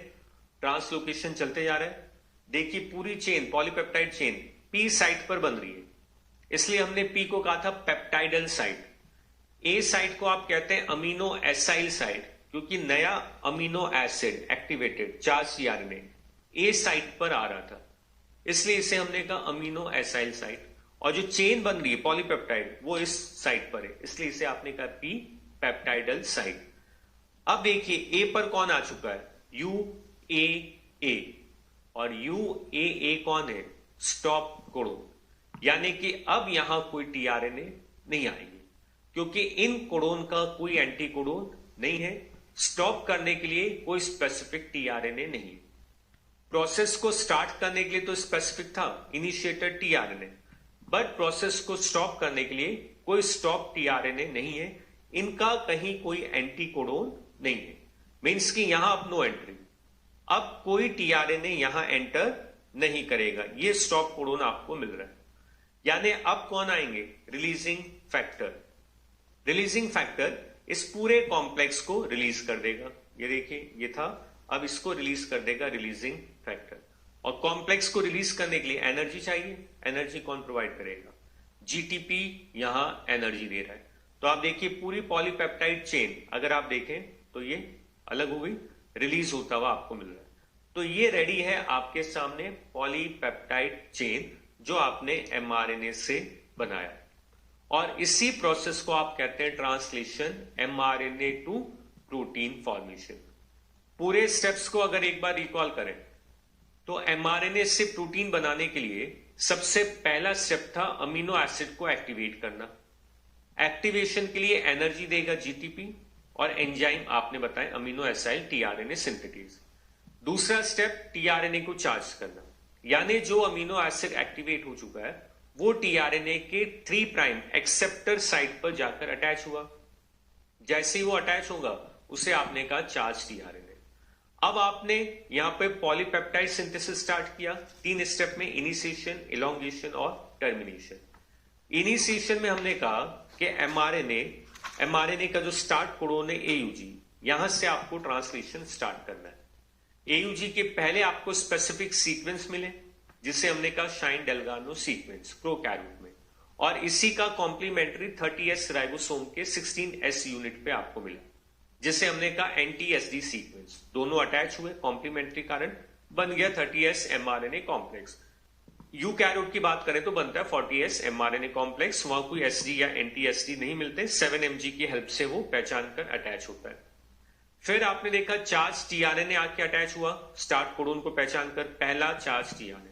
ट्रांसलोकेशन चलते जा रहा है, देखिए पूरी chain, polypeptide chain P site पर बन रही है, इसलिए हमने पी को कहा था पेप्टाइडल साइट। ए साइट को आप कहते हैं अमीनो एसाइल साइट, क्योंकि नया amino acid activated charge tRNA A site पर आ रहा था, इसलिए इसे हमने कहा अमीनो एसाइल साइट। और जो चेन बन रही है पॉलीपेप्टाइड, वो इस साइट पर है, इसलिए इसे आपने कहा पी पेप्टाइडल साइट। अब देखिए ए पर कौन आ चुका है? UAA, और UAA कौन है? Stop codon. यानी कि अब यहां कोई टीआरएनए नहीं आएगी, क्योंकि इन कोडोन का कोई एंटी कोडोन नहीं है, स्टॉप करने के लिए कोई स्पेसिफिक टीआरएनए नहीं है। प्रोसेस को स्टार्ट करने के लिए तो स्पेसिफिक था इनिशिएटर टीआरएनए, बट प्रोसेस को स्टॉप करने के लिए कोई स्टॉप टीआरएनए नहीं है, इनका कहीं कोई एंटीकोडोन नहीं है, मीन्स कि यहां अब नो एंट्री, अब कोई टीआरएनए यहां एंटर नहीं करेगा, ये स्टॉप कोडोन आपको मिल रहा है। यानी अब कौन आएंगे, रिलीजिंग फैक्टर। रिलीजिंग फैक्टर इस पूरे कॉम्प्लेक्स को रिलीज कर देगा, ये देखिए ये था, अब इसको रिलीज कर देगा रिलीजिंग फैक्टर। और कॉम्प्लेक्स को रिलीज करने के लिए एनर्जी चाहिए, एनर्जी कौन प्रोवाइड करेगा, जीटीपी यहां एनर्जी दे रहा है। तो आप देखिए पूरी पॉलीपेप्टाइड चेन अगर आप देखें तो ये अलग हो गई, रिलीज होता हुआ आपको मिल रहा है। तो ये रेडी है आपके सामने पॉलीपेप्टाइड चेन जो आपने एमआरएनए से बनाया, और इसी प्रोसेस को आप कहते हैं translation mRNA to protein formation. पूरे स्टेप्स को अगर एक बार रिकॉल करें तो एमआरएनए से प्रोटीन बनाने के लिए सबसे पहला स्टेप था अमीनो एसिड को एक्टिवेट करना। एक्टिवेशन के लिए एनर्जी देगा जीटीपी, और एंजाइम आपने बताया अमीनो एसाइल टीआरएनए सिंथेटेज। दूसरा स्टेप टीआरएनए को चार्ज करना, यानी जो अमीनो एसिड एक्टिवेट हो चुका है वो टीआरएनए के 3 प्राइम एक्सेप्टर साइट पर जाकर अटैच हुआ। जैसे ही वो अटैच होगा उसे आपने कहा चार्ज टीआरएनए। अब आपने यहां पे पॉलीपेप्टाइड सिंथेसिस स्टार्ट किया 3 स्टेप में, इनिशिएशन, इलोंगेशन और टर्मिनेशन। इनिशिएशन में हमने कहा कि एमआरएनए का जो स्टार्ट कोडोन है एयूजी, यहां से आपको ट्रांसलेशन स्टार्ट करना है। एयूजी के पहले आपको स्पेसिफिक सीक्वेंस मिले जिसे हमने कहा शाइन डेल्गानो सीक्वेंस प्रोकैरियोट में, और इसी का कॉम्प्लीमेंट्री 30S राइबोसोम के 16S यूनिट पे आपको मिला जिसे हमने कहा एंटी-एसडी सीक्वेंस। दोनों अटैच हुए, कॉम्प्लीमेंट्री कारण बन गया 30S एमआरएनए कॉम्प्लेक्स। यूकैरियोट की बात करें तो बनता है 40S एमआरएनए कॉम्प्लेक्स, वहां कोई एसडी या एंटी-एसडी नहीं मिलते, 7mg की हेल्प से वो पहचान कर अटैच होता है। फिर आपने देखा चार्ज टीआरएनए आके अटैच हुआ स्टार्ट कोडोन को पहचान कर, पहला चार्ज टीआरएनए।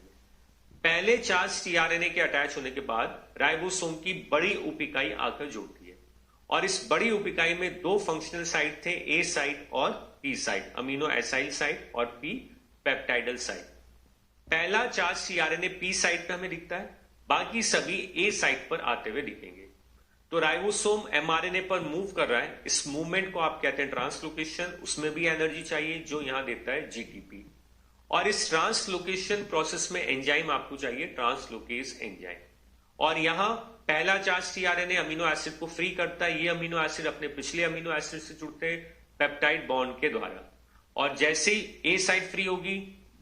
पहले चार्ज टीआरएनए के अटैच होने के बाद राइबोसोम की बड़ी उप इकाई आकर जुड़ती है, और इस बड़ी उप इकाई में 2 फंक्शनल साइट थे, ए साइट और P site, amino acyl site और पी पेप्टाइडल साइट। पहला चार्ज टीआरएनए पी साइट पे हमें दिखता है, बाकी सभी ए साइट पर आते हुए दिखेंगे। तो राइबोसोम एमआरएनए पर मूव कर रहा है, इस मूवमेंट को आप कहते हैं ट्रांसलोकेशन। उसमें भी एनर्जी चाहिए जो यहां देता है जीटीपी, और इस ट्रांसलोकेशन प्रोसेस में एंजाइम आपको चाहिए ट्रांसलोकेज एंजाइम। और यहां पहला चार्ज टीआरएनए अमीनो एसिड को फ्री करता है, ये अमीनो एसिड अपने पिछले अमीनो एसिड से जुड़ते हैं पेप्टाइड बॉन्ड के द्वारा, और जैसे ही ए साइड फ्री होगी,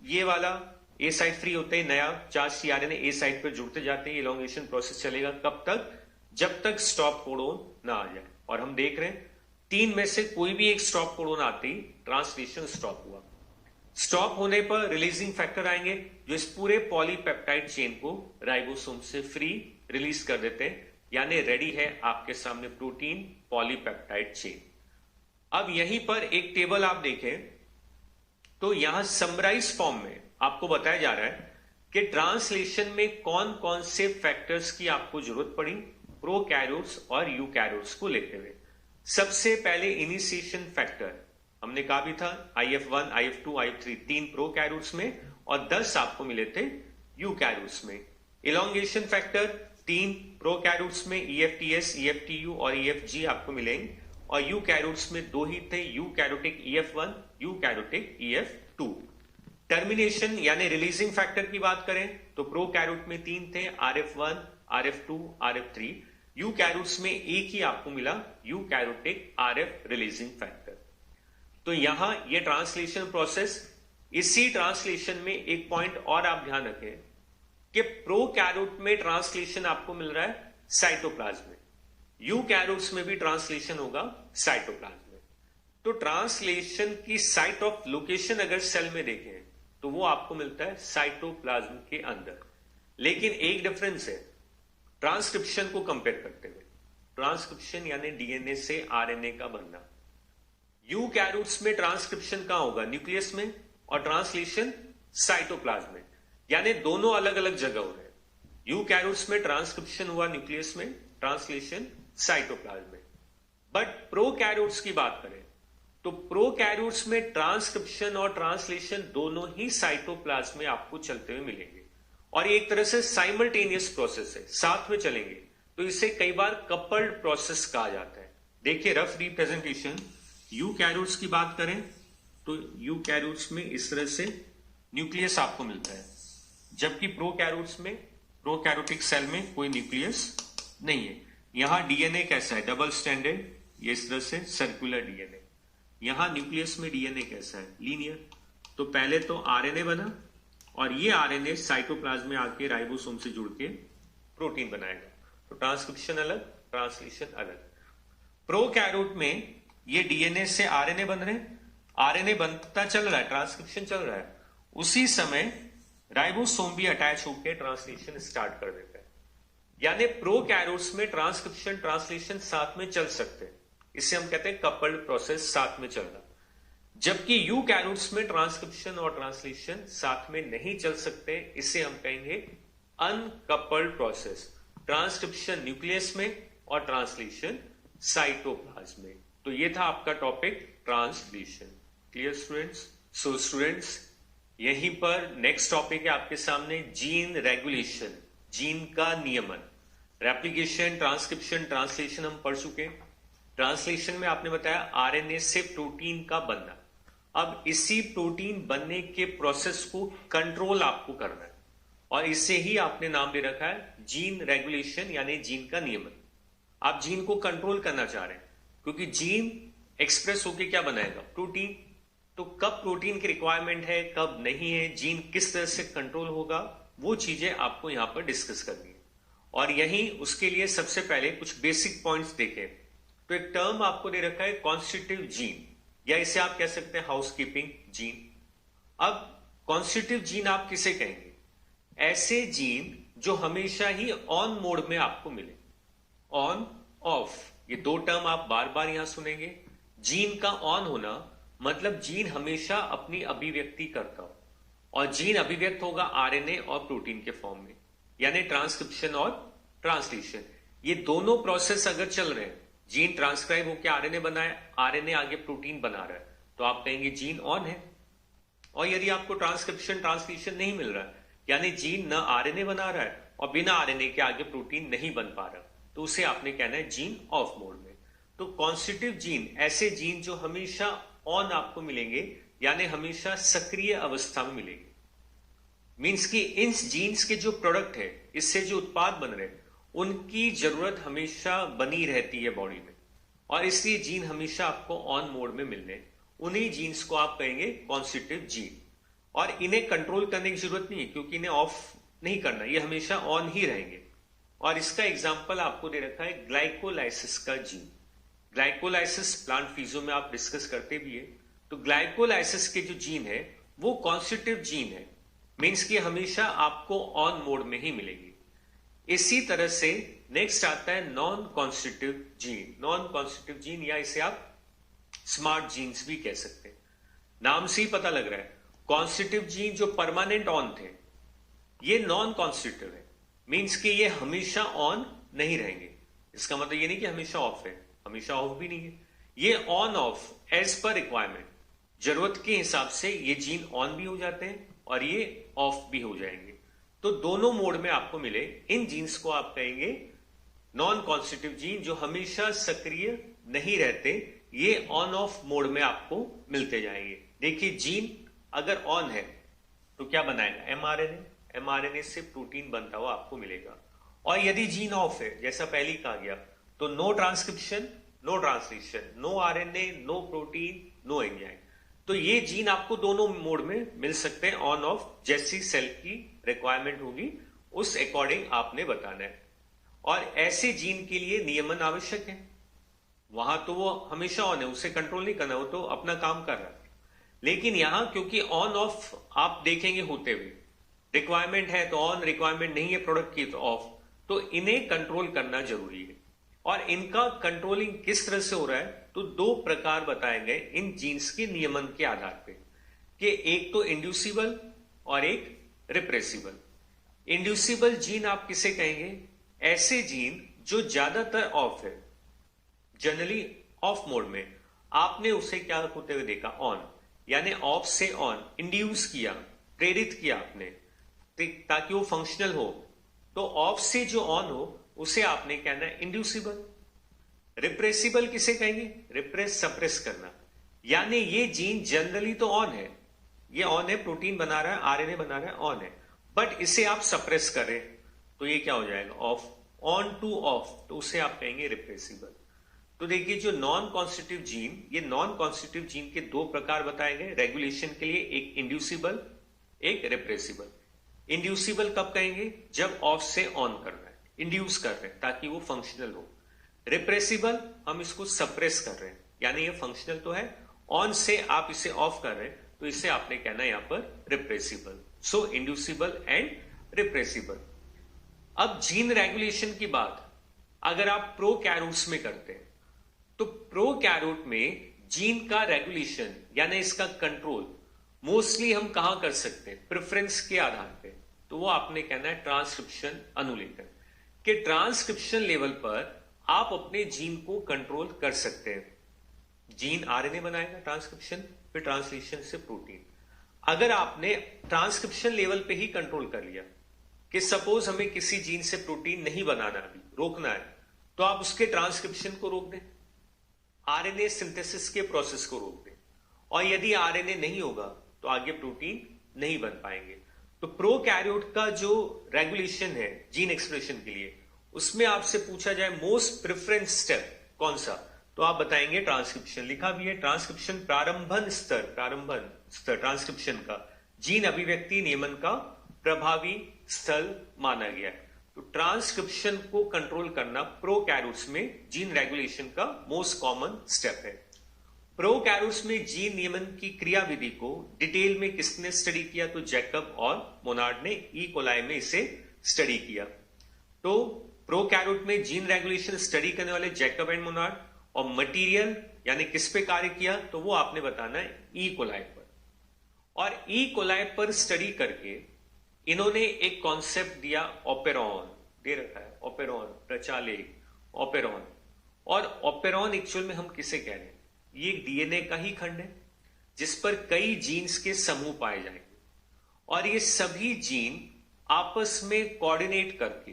ये वाला ए साइड फ्री होते ही नया चार्ज टीआरएनए ए साइड पर जुड़ते जाते हैं। इलोंगेशन प्रोसेस चलेगा कब तक, जब तक स्टॉप कोडोन ना आ जाए। और हम देख रहे हैं 3 में से कोई भी एक स्टॉप कोडोन आती ट्रांसलेशन स्टॉप हुआ। स्टॉप होने पर रिलीजिंग फैक्टर आएंगे जो इस पूरे पॉलीपेप्टाइड चेन को राइबोसोम से फ्री रिलीज कर देते हैं, यानी रेडी है आपके सामने प्रोटीन पॉलीपेप्टाइड चेन। अब यहीं पर एक टेबल आप देखें तो यहां समराइज फॉर्म में आपको बताया जा रहा है कि ट्रांसलेशन में कौन कौन से फैक्टर्स की आपको जरूरत पड़ी प्रोकैरियोट्स और यूकैरियोट्स को लेते हुए। सबसे पहले इनिशिएशन फैक्टर हमने कहा भी था IF1, IF2, IF3 3 प्रोकैरियोट्स में और 10 आपको मिले थे यूकैरियोट्स में। इलोंगेशन फैक्टर 3 प्रोकैरियोट्स में EFTS, EFTU और EFG आपको मिलेंगे, और यूकैरियोट्स में 2 ही थे, eukaryotic EF1, eukaryotic EF2। Termination यानी रिलीजिंग फैक्टर की बात करें तो प्रोकैरियोट में 3 थे, RF1, RF2, RF3। यूकैरियोट्स में एक ही आपको मिला, यूकैरियोटिक RF रिलीजिंग फैक्टर। तो यहां ये ट्रांसलेशन प्रोसेस, इसी ट्रांसलेशन में एक पॉइंट और आप ध्यान रखें कि प्रोकैरियोट में ट्रांसलेशन आपको मिल रहा है साइटोप्लाज्म में, यूकैरियोट्स में भी ट्रांसलेशन होगा साइटोप्लाज्म में। तो ट्रांसलेशन की साइट ऑफ लोकेशन अगर सेल में देखें तो वो आपको मिलता है साइटोप्लाज्म के अंदर। लेकिन एक डिफरेंस है ट्रांसक्रिप्शन को कंपेयर करते हुए। ट्रांसक्रिप्शन यानी डीएनए से आरएनए का बनना, यूकैरियोट्स में ट्रांसक्रिप्शन कहां होगा, न्यूक्लियस में, और ट्रांसलेशन साइटोप्लाज्म में, यानी दोनों अलग अलग जगह हो रहे हैं। यूकैरियोट्स में ट्रांसक्रिप्शन हुआ न्यूक्लियस में, ट्रांसलेशन साइटोप्लाज्म में। बट प्रोकैरियोट्स की बात करें तो प्रोकैरियोट्स में ट्रांसक्रिप्शन और ट्रांसलेशन दोनों ही साइटोप्लाज्म में आपको चलते हुए मिलेंगे, और ये एक तरह से साइमल्टेनियस प्रोसेस है, साथ में चलेंगे, तो इसे कई बार कपल्ड प्रोसेस कहा जाता है। देखिए रफ रिप्रेजेंटेशन, यूकैरियोट्स की बात करें तो यूकैरियोट्स में इस तरह से न्यूक्लियस आपको मिलता है, जबकि प्रोकैरियोट्स में, प्रोकैरियोटिक सेल में कोई न्यूक्लियस नहीं है। यहां डीएनए कैसा है, डबल स्टैंडर्ड, ये इस तरह से सर्कुलर डीएनए। यहां न्यूक्लियस में डीएनए कैसा है, लीनियर। तो पहले तो आरएनए बना, और ये आरएनए साइटोप्लाज्म में आके राइबोसोम से जुड़ के प्रोटीन बनाएगा। तो ट्रांसक्रिप्शन अलग, ट्रांसलेशन अलग। प्रोकैरियोट में ये डीएनए से आरएनए बन रहे हैं, आरएनए बनता चल रहा है, ट्रांसक्रिप्शन चल रहा है, उसी समय राइबोसोम भी अटैच होकर ट्रांसलेशन स्टार्ट कर देता है। यानी प्रोकैरियोट्स में ट्रांसक्रिप्शन ट्रांसलेशन साथ में चल सकते हैं, इसे हम कहते हैं कपल्ड प्रोसेस, साथ में चलना। जबकि यूकैरियोट्स में ट्रांसक्रिप्शन और ट्रांसलेशन साथ में नहीं चल सकते, इसे हम कहेंगे अनकपल्ड प्रोसेस। ट्रांसक्रिप्शन न्यूक्लियस में और ट्रांसलेशन साइटोप्लाज्म में। तो ये था आपका टॉपिक ट्रांसलेशन। Clear students? सो स्टूडेंट्स, यहीं पर नेक्स्ट टॉपिक है आपके सामने, जीन रेगुलेशन, जीन का नियमन। रेप्लिकेशन, ट्रांसक्रिप्शन, ट्रांसलेशन हम पढ़ चुके हैं। ट्रांसलेशन में आपने बताया आरएनए से प्रोटीन का बनना। अब इसी प्रोटीन बनने के प्रोसेस को कंट्रोल आपको करना है, और इससे ही आपने नाम दे रखा है जीन रेगुलेशन, यानी जीन का नियमन। आप जीन को कंट्रोल करना चाह रहे हैं, क्योंकि जीन एक्सप्रेस होके क्या बनाएगा, प्रोटीन। तो कब प्रोटीन की रिक्वायरमेंट है, कब नहीं है, जीन किस तरह से कंट्रोल होगा, वो चीजें आपको यहां पर डिस्कस करनी है। और यहीं उसके लिए सबसे पहले कुछ बेसिक पॉइंट्स देखें। तो एक टर्म आपको दे रखा है कॉन्स्टिट्यूटिव जीन, या इसे आप कह सकते हैं हाउसकीपिंग जीन। अब कॉन्स्टिट्यूटिव जीन आप किसे कहेंगे, ऐसे जीन जो हमेशा ही ऑन मोड में आपको मिले। ऑन ऑफ, ये दो टर्म आप बार बार यहां सुनेंगे। जीन का ऑन होना मतलब जीन हमेशा अपनी अभिव्यक्ति करता हो, और जीन अभिव्यक्त होगा आरएनए और प्रोटीन के फॉर्म में, यानी ट्रांसक्रिप्शन और ट्रांसलेशन। ये दोनों प्रोसेस अगर चल रहे हैं, जीन ट्रांसक्राइब होकर आरएनए बनाए, आरएनए आगे प्रोटीन बना रहा है, तो आप कहेंगे जीन ऑन है। और यदि आपको ट्रांसक्रिप्शन ट्रांसलेशन नहीं मिल रहा है, यानी जीन न आरएनए बना रहा है और बिना आरएनए के आगे प्रोटीन नहीं बन पा रहा, तो उसे आपने कहना है जीन ऑफ मोड में। तो कॉन्स्टिट्यूटिव जीन ऐसे जीन जो हमेशा ऑन आपको मिलेंगे, यानी हमेशा सक्रिय अवस्था में मिलेंगे। मींस कि इन जीन्स के जो प्रोडक्ट है, इससे जो उत्पाद बन रहे हैं, उनकी जरूरत हमेशा बनी रहती है बॉडी में, और इसलिए जीन हमेशा आपको ऑन मोड में मिलने, उन्हीं जीन्स को आप कहेंगे कॉन्स्टिट्यूटिव जीन। और इन्हें कंट्रोल करने की जरूरत नहीं है, क्योंकि इन्हें ऑफ नहीं करना, ये हमेशा ऑन ही रहेंगे। और इसका एग्जाम्पल आपको दे रखा है ग्लाइकोलाइसिस का जीन। ग्लाइकोलाइसिस प्लांट फिजियो में आप डिस्कस करते भी है। तो ग्लाइकोलाइसिस के जो जीन है वो कॉन्स्टिट्यूटिव जीन है, मीन्स कि हमेशा आपको ऑन मोड में ही मिलेगी। इसी तरह से नेक्स्ट आता है non constitutive gene. Non constitutive gene, या इसे आप स्मार्ट जीन्स भी कह सकते हैं, नाम से ही पता लग रहा है। कॉन्स्टिट्यूटिव जीन जो परमानेंट ऑन थे, ये नॉन कॉन्स्टिट्यूटिव है, मीन्स कि ये हमेशा ऑन नहीं रहेंगे। इसका मतलब ये नहीं कि हमेशा ऑफ है, हमेशा ऑफ भी नहीं है, ये on off as per requirement, जरूरत के हिसाब से ये जीन ऑन भी हो जाते हैं और ये ऑफ भी हो जाएंगे। तो दोनों मोड में आपको मिले, इन जीन्स को आप कहेंगे नॉन कॉन्स्टिट्यूटिव जीन, जो हमेशा सक्रिय नहीं रहते, ये ऑन ऑफ मोड में आपको मिलते जाएंगे। देखिए जीन अगर ऑन है तो क्या बनाएगा, एमआरएनए, एमआरएनए से प्रोटीन बनता हुआ आपको मिलेगा। और यदि जीन ऑफ है, जैसा पहले कहा गया, तो no transcription, no translation, no RNA, no protein, no enzyme. तो ये जीन आपको दोनों मोड में मिल सकते हैं, ऑन ऑफ, जैसी सेल की रिक्वायरमेंट होगी उस अकॉर्डिंग आपने बताना है। और ऐसे जीन के लिए नियमन आवश्यक है, वहां तो वो हमेशा ऑन है, उसे कंट्रोल नहीं करना, वो तो अपना काम कर रहा है। लेकिन यहां क्योंकि ऑन ऑफ आप देखेंगे होते हुए, रिक्वायरमेंट है तो ऑन, रिक्वायरमेंट नहीं है प्रोडक्ट की तो ऑफ, तो इन्हें कंट्रोल करना जरूरी है। और इनका कंट्रोलिंग किस तरह से हो रहा है, तो दो प्रकार बताए गए इन जीन्स के नियमन के आधार पे, कि एक तो इंड्यूसिबल और एक रिप्रेसिबल। इंड्यूसिबल जीन आप किसे कहेंगे, ऐसे जीन जो ज्यादातर ऑफ है, जनरली ऑफ मोड में। आपने उसे क्या होते हुए देखा, ऑन, यानी ऑफ से ऑन, इंड्यूस किया, प्रेरित किया आपने ताकि वो फंक्शनल हो। तो ऑफ से जो ऑन हो उसे आपने कहना है इंड्यूसिबल। रिप्रेसिबल किसे कहेंगे, रिप्रेस, सप्रेस करना, यानी ये जीन जनरली तो ऑन है, ये ऑन है, प्रोटीन बना रहा है, आरएनए बना रहा है, ऑन है, बट इसे आप सप्रेस करें तो ये क्या हो जाएगा, ऑफ। ऑन टू ऑफ, तो उसे आप कहेंगे रिप्रेसिबल। तो देखिए जो नॉन कॉन्स्टिट्यूटिव जीन, ये नॉन कॉन्स्टिट्यूटिव जीन के दो प्रकार बताए गए रेगुलेशन के लिए, एक इंड्यूसिबल, एक रिप्रेसिबल। इंड्यूसिबल कब कहेंगे, जब ऑफ से ऑन कर रहा है, इंड्यूस कर रहे हैं ताकि वो फंक्शनल हो। रिप्रेसिबल, हम इसको सप्रेस कर रहे हैं, यानी ये फंक्शनल तो है, ऑन से आप इसे ऑफ कर रहे हैं, तो इसे आपने कहना है यहां पर repressible. So inducible and repressible. अब जीन रेगुलेशन की बात अगर आप प्रोकैरियोट्स में करते हैं, तो प्रोकैरियोट में जीन का रेगुलेशन यानी इसका कंट्रोल मोस्टली हम कहां कर सकते हैं, प्रेफरेंस के आधार पे। तो वो आपने कहना है ट्रांसक्रिप्शन अनुलेखन के ट्रांसक्रिप्शन लेवल पर आप अपने जीन को कंट्रोल कर सकते हैं। जीन आरएनए बनाएगा ट्रांसक्रिप्शन, फिर ट्रांसलेशन से प्रोटीन। अगर आपने ट्रांसक्रिप्शन लेवल पे ही कंट्रोल कर लिया कि सपोज हमें किसी जीन से प्रोटीन नहीं बनाना, अभी रोकना है, तो आप उसके ट्रांसक्रिप्शन को रोक दें, आरएनए सिंथेसिस के प्रोसेस को रोक दें, और यदि आरएनए नहीं होगा तो आगे प्रोटीन नहीं बन पाएंगे। तो प्रोकैरियोट का जो रेगुलेशन है जीन एक्सप्रेशन के लिए, उसमें आपसे पूछा जाए मोस्ट प्रेफरेंस स्टेप कौन सा, तो आप बताएंगे ट्रांसक्रिप्शन। लिखा भी है ट्रांसक्रिप्शन प्रारंभन स्तर ट्रांसक्रिप्शन का जीन अभिव्यक्ति नियमन का प्रभावी स्थल माना गया है। तो ट्रांसक्रिप्शन को कंट्रोल करना प्रोकैरियोट्स में जीन रेगुलेशन का मोस्ट कॉमन स्टेप है। प्रोकैरियोट्स में जीन नियमन की क्रियाविधि को डिटेल में किसने स्टडी किया, तो जैकब और मोनार्ड ने ई कोलाई में इसे स्टडी किया। तो प्रोकैरियोट में जीन रेगुलेशन स्टडी करने वाले जैकब एंड मोनार्ड, और मटेरियल यानी किस पे कार्य किया, तो वो आपने बताना है ई कोलाई पर। और ई कोलाई पर स्टडी करके इन्होंने एक कॉन्सेप्ट दिया, ऑपेरॉन दे रखा है, ऑपेरॉन, प्रचालेक, ऑपेरॉन। और ऑपेरॉन एक्चुअल में हम किसे कह रहे हैं, ये डीएनए का ही खंड है जिस पर कई जीन्स के समूह पाए जाएंगे, और ये सभी जीन आपस में कोऑर्डिनेट करके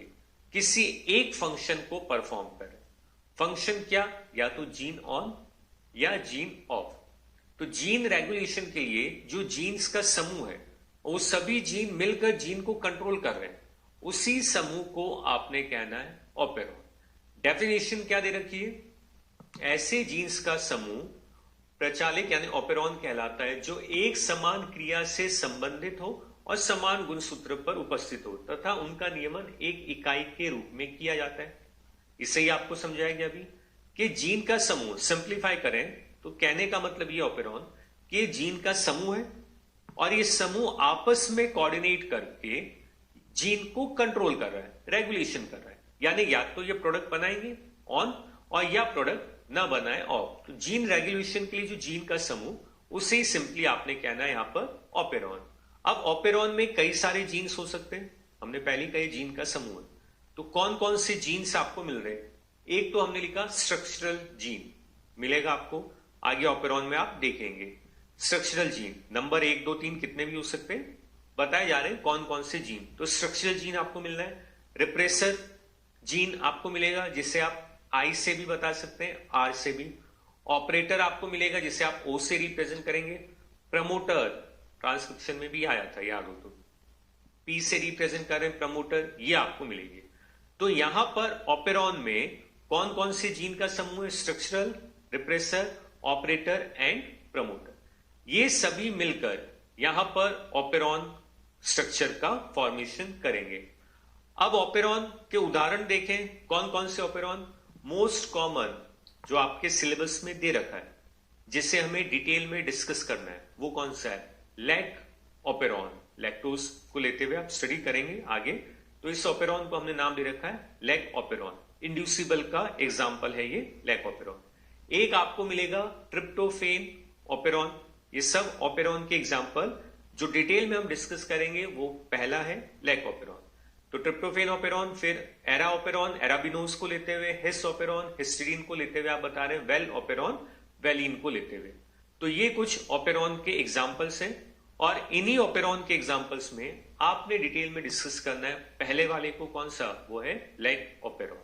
किसी एक फंक्शन को परफॉर्म करें। फंक्शन क्या, या तो जीन ऑन या जीन ऑफ। तो जीन रेगुलेशन के लिए जो जीन्स का समूह है, वो सभी जीन मिलकर जीन को कंट्रोल कर रहे हैं, उसी समूह को आपने कहना है ऑपेरॉन। डेफिनेशन क्या दे रखी है, ऐसे जीन्स का समूह प्रचालक यानी ऑपेरॉन कहलाता है जो एक समान क्रिया से संबंधित हो और समान गुणसूत्र पर उपस्थित हो तथा उनका नियमन एक इकाई के रूप में किया जाता है। इसे ही आपको समझाया गया अभी कि जीन का समूह, सिंप्लीफाई करें तो कहने का मतलब ये ऑपेरॉन कि जीन का समूह है और ये समूह आपस में कोऑर्डिनेट करके जीन को कंट्रोल कर रहा है, रेगुलेशन कर रहा है। यानी या तो ये प्रोडक्ट बनाएंगे ऑन और या प्रोडक्ट ना बनाए ऑफ। तो जीन रेगुलेशन के लिए जो जीन का समूह, उसे सिंपली आपने कहना है यहां पर ऑपेरॉन। अब ऑपेरॉन में कई सारे जीन्स हो सकते हैं, हमने पहले कही जीन का समूह है। तो कौन कौन से जीन्स आपको मिल रहे हैं, एक तो हमने लिखा स्ट्रक्चरल जीन मिलेगा आपको, आगे ऑपेरॉन में आप देखेंगे। स्ट्रक्चरल जीन नंबर 1 2 3 कितने भी हो सकते हैं, बताए जा रहे हैं कौन कौन से जीन। तो स्ट्रक्चरल जीन आपको मिल रहा है। रिप्रेसर जीन आपको मिलेगा जिसे आप आई से भी बता सकते हैं, आर से भी। ऑपरेटर आपको मिलेगा जिसे आप ओ से रिप्रेजेंट करेंगे। प्रमोटर ट्रांसक्रिप्शन में भी आया था, याद हो तो, पी से रिप्रेजेंट कर रहे हैं प्रमोटर, ये आपको मिलेंगे। तो यहां पर ऑपेरॉन में कौन कौन से जीन का समूह है, structural, repressor, operator and promoter. ये सभी मिलकर यहां पर ऑपेरॉन स्ट्रक्चर का फॉर्मेशन करेंगे। अब ऑपेरॉन के उदाहरण देखें, कौन कौन से ऑपेरॉन। मोस्ट कॉमन जो आपके सिलेबस में दे रखा है, जिसे हमें डिटेल में डिस्कस करना है, वो कौन सा है, लैक ऑपेरॉन। लैक्टोज को लेते हुए आप स्टडी करेंगे आगे। तो इस ऑपेरॉन को हमने नाम दे रखा है लैक ऑपेरॉन। इंड्यूसिबल का एग्जाम्पल है ये लैक ऑपेरॉन। एक आपको मिलेगा ट्रिप्टोफेन ऑपेरॉन। ये सब ऑपेरॉन के एग्जाम्पल जो डिटेल में हम डिस्कस करेंगे, वो पहला है लैक ऑपेरॉन। तो ट्रिप्टोफेन ऑपेरॉन, फिर एरा ऑपेरॉन, एराबिनोज को लेते हुए, हिस ऑपेरॉन, हिस्टीडीन को लेते हुए आप बता रहे हैं वेल ऑपेरॉन, वैलीन को लेते हुए। तो ये कुछ ओपेरॉन के एग्जाम्पल्स हैं और इन्हीं ओपेरॉन के एग्जाम्पल्स में आपने डिटेल में डिस्कस करना है पहले वाले को, कौन सा, वो है लेग ओपेरॉन।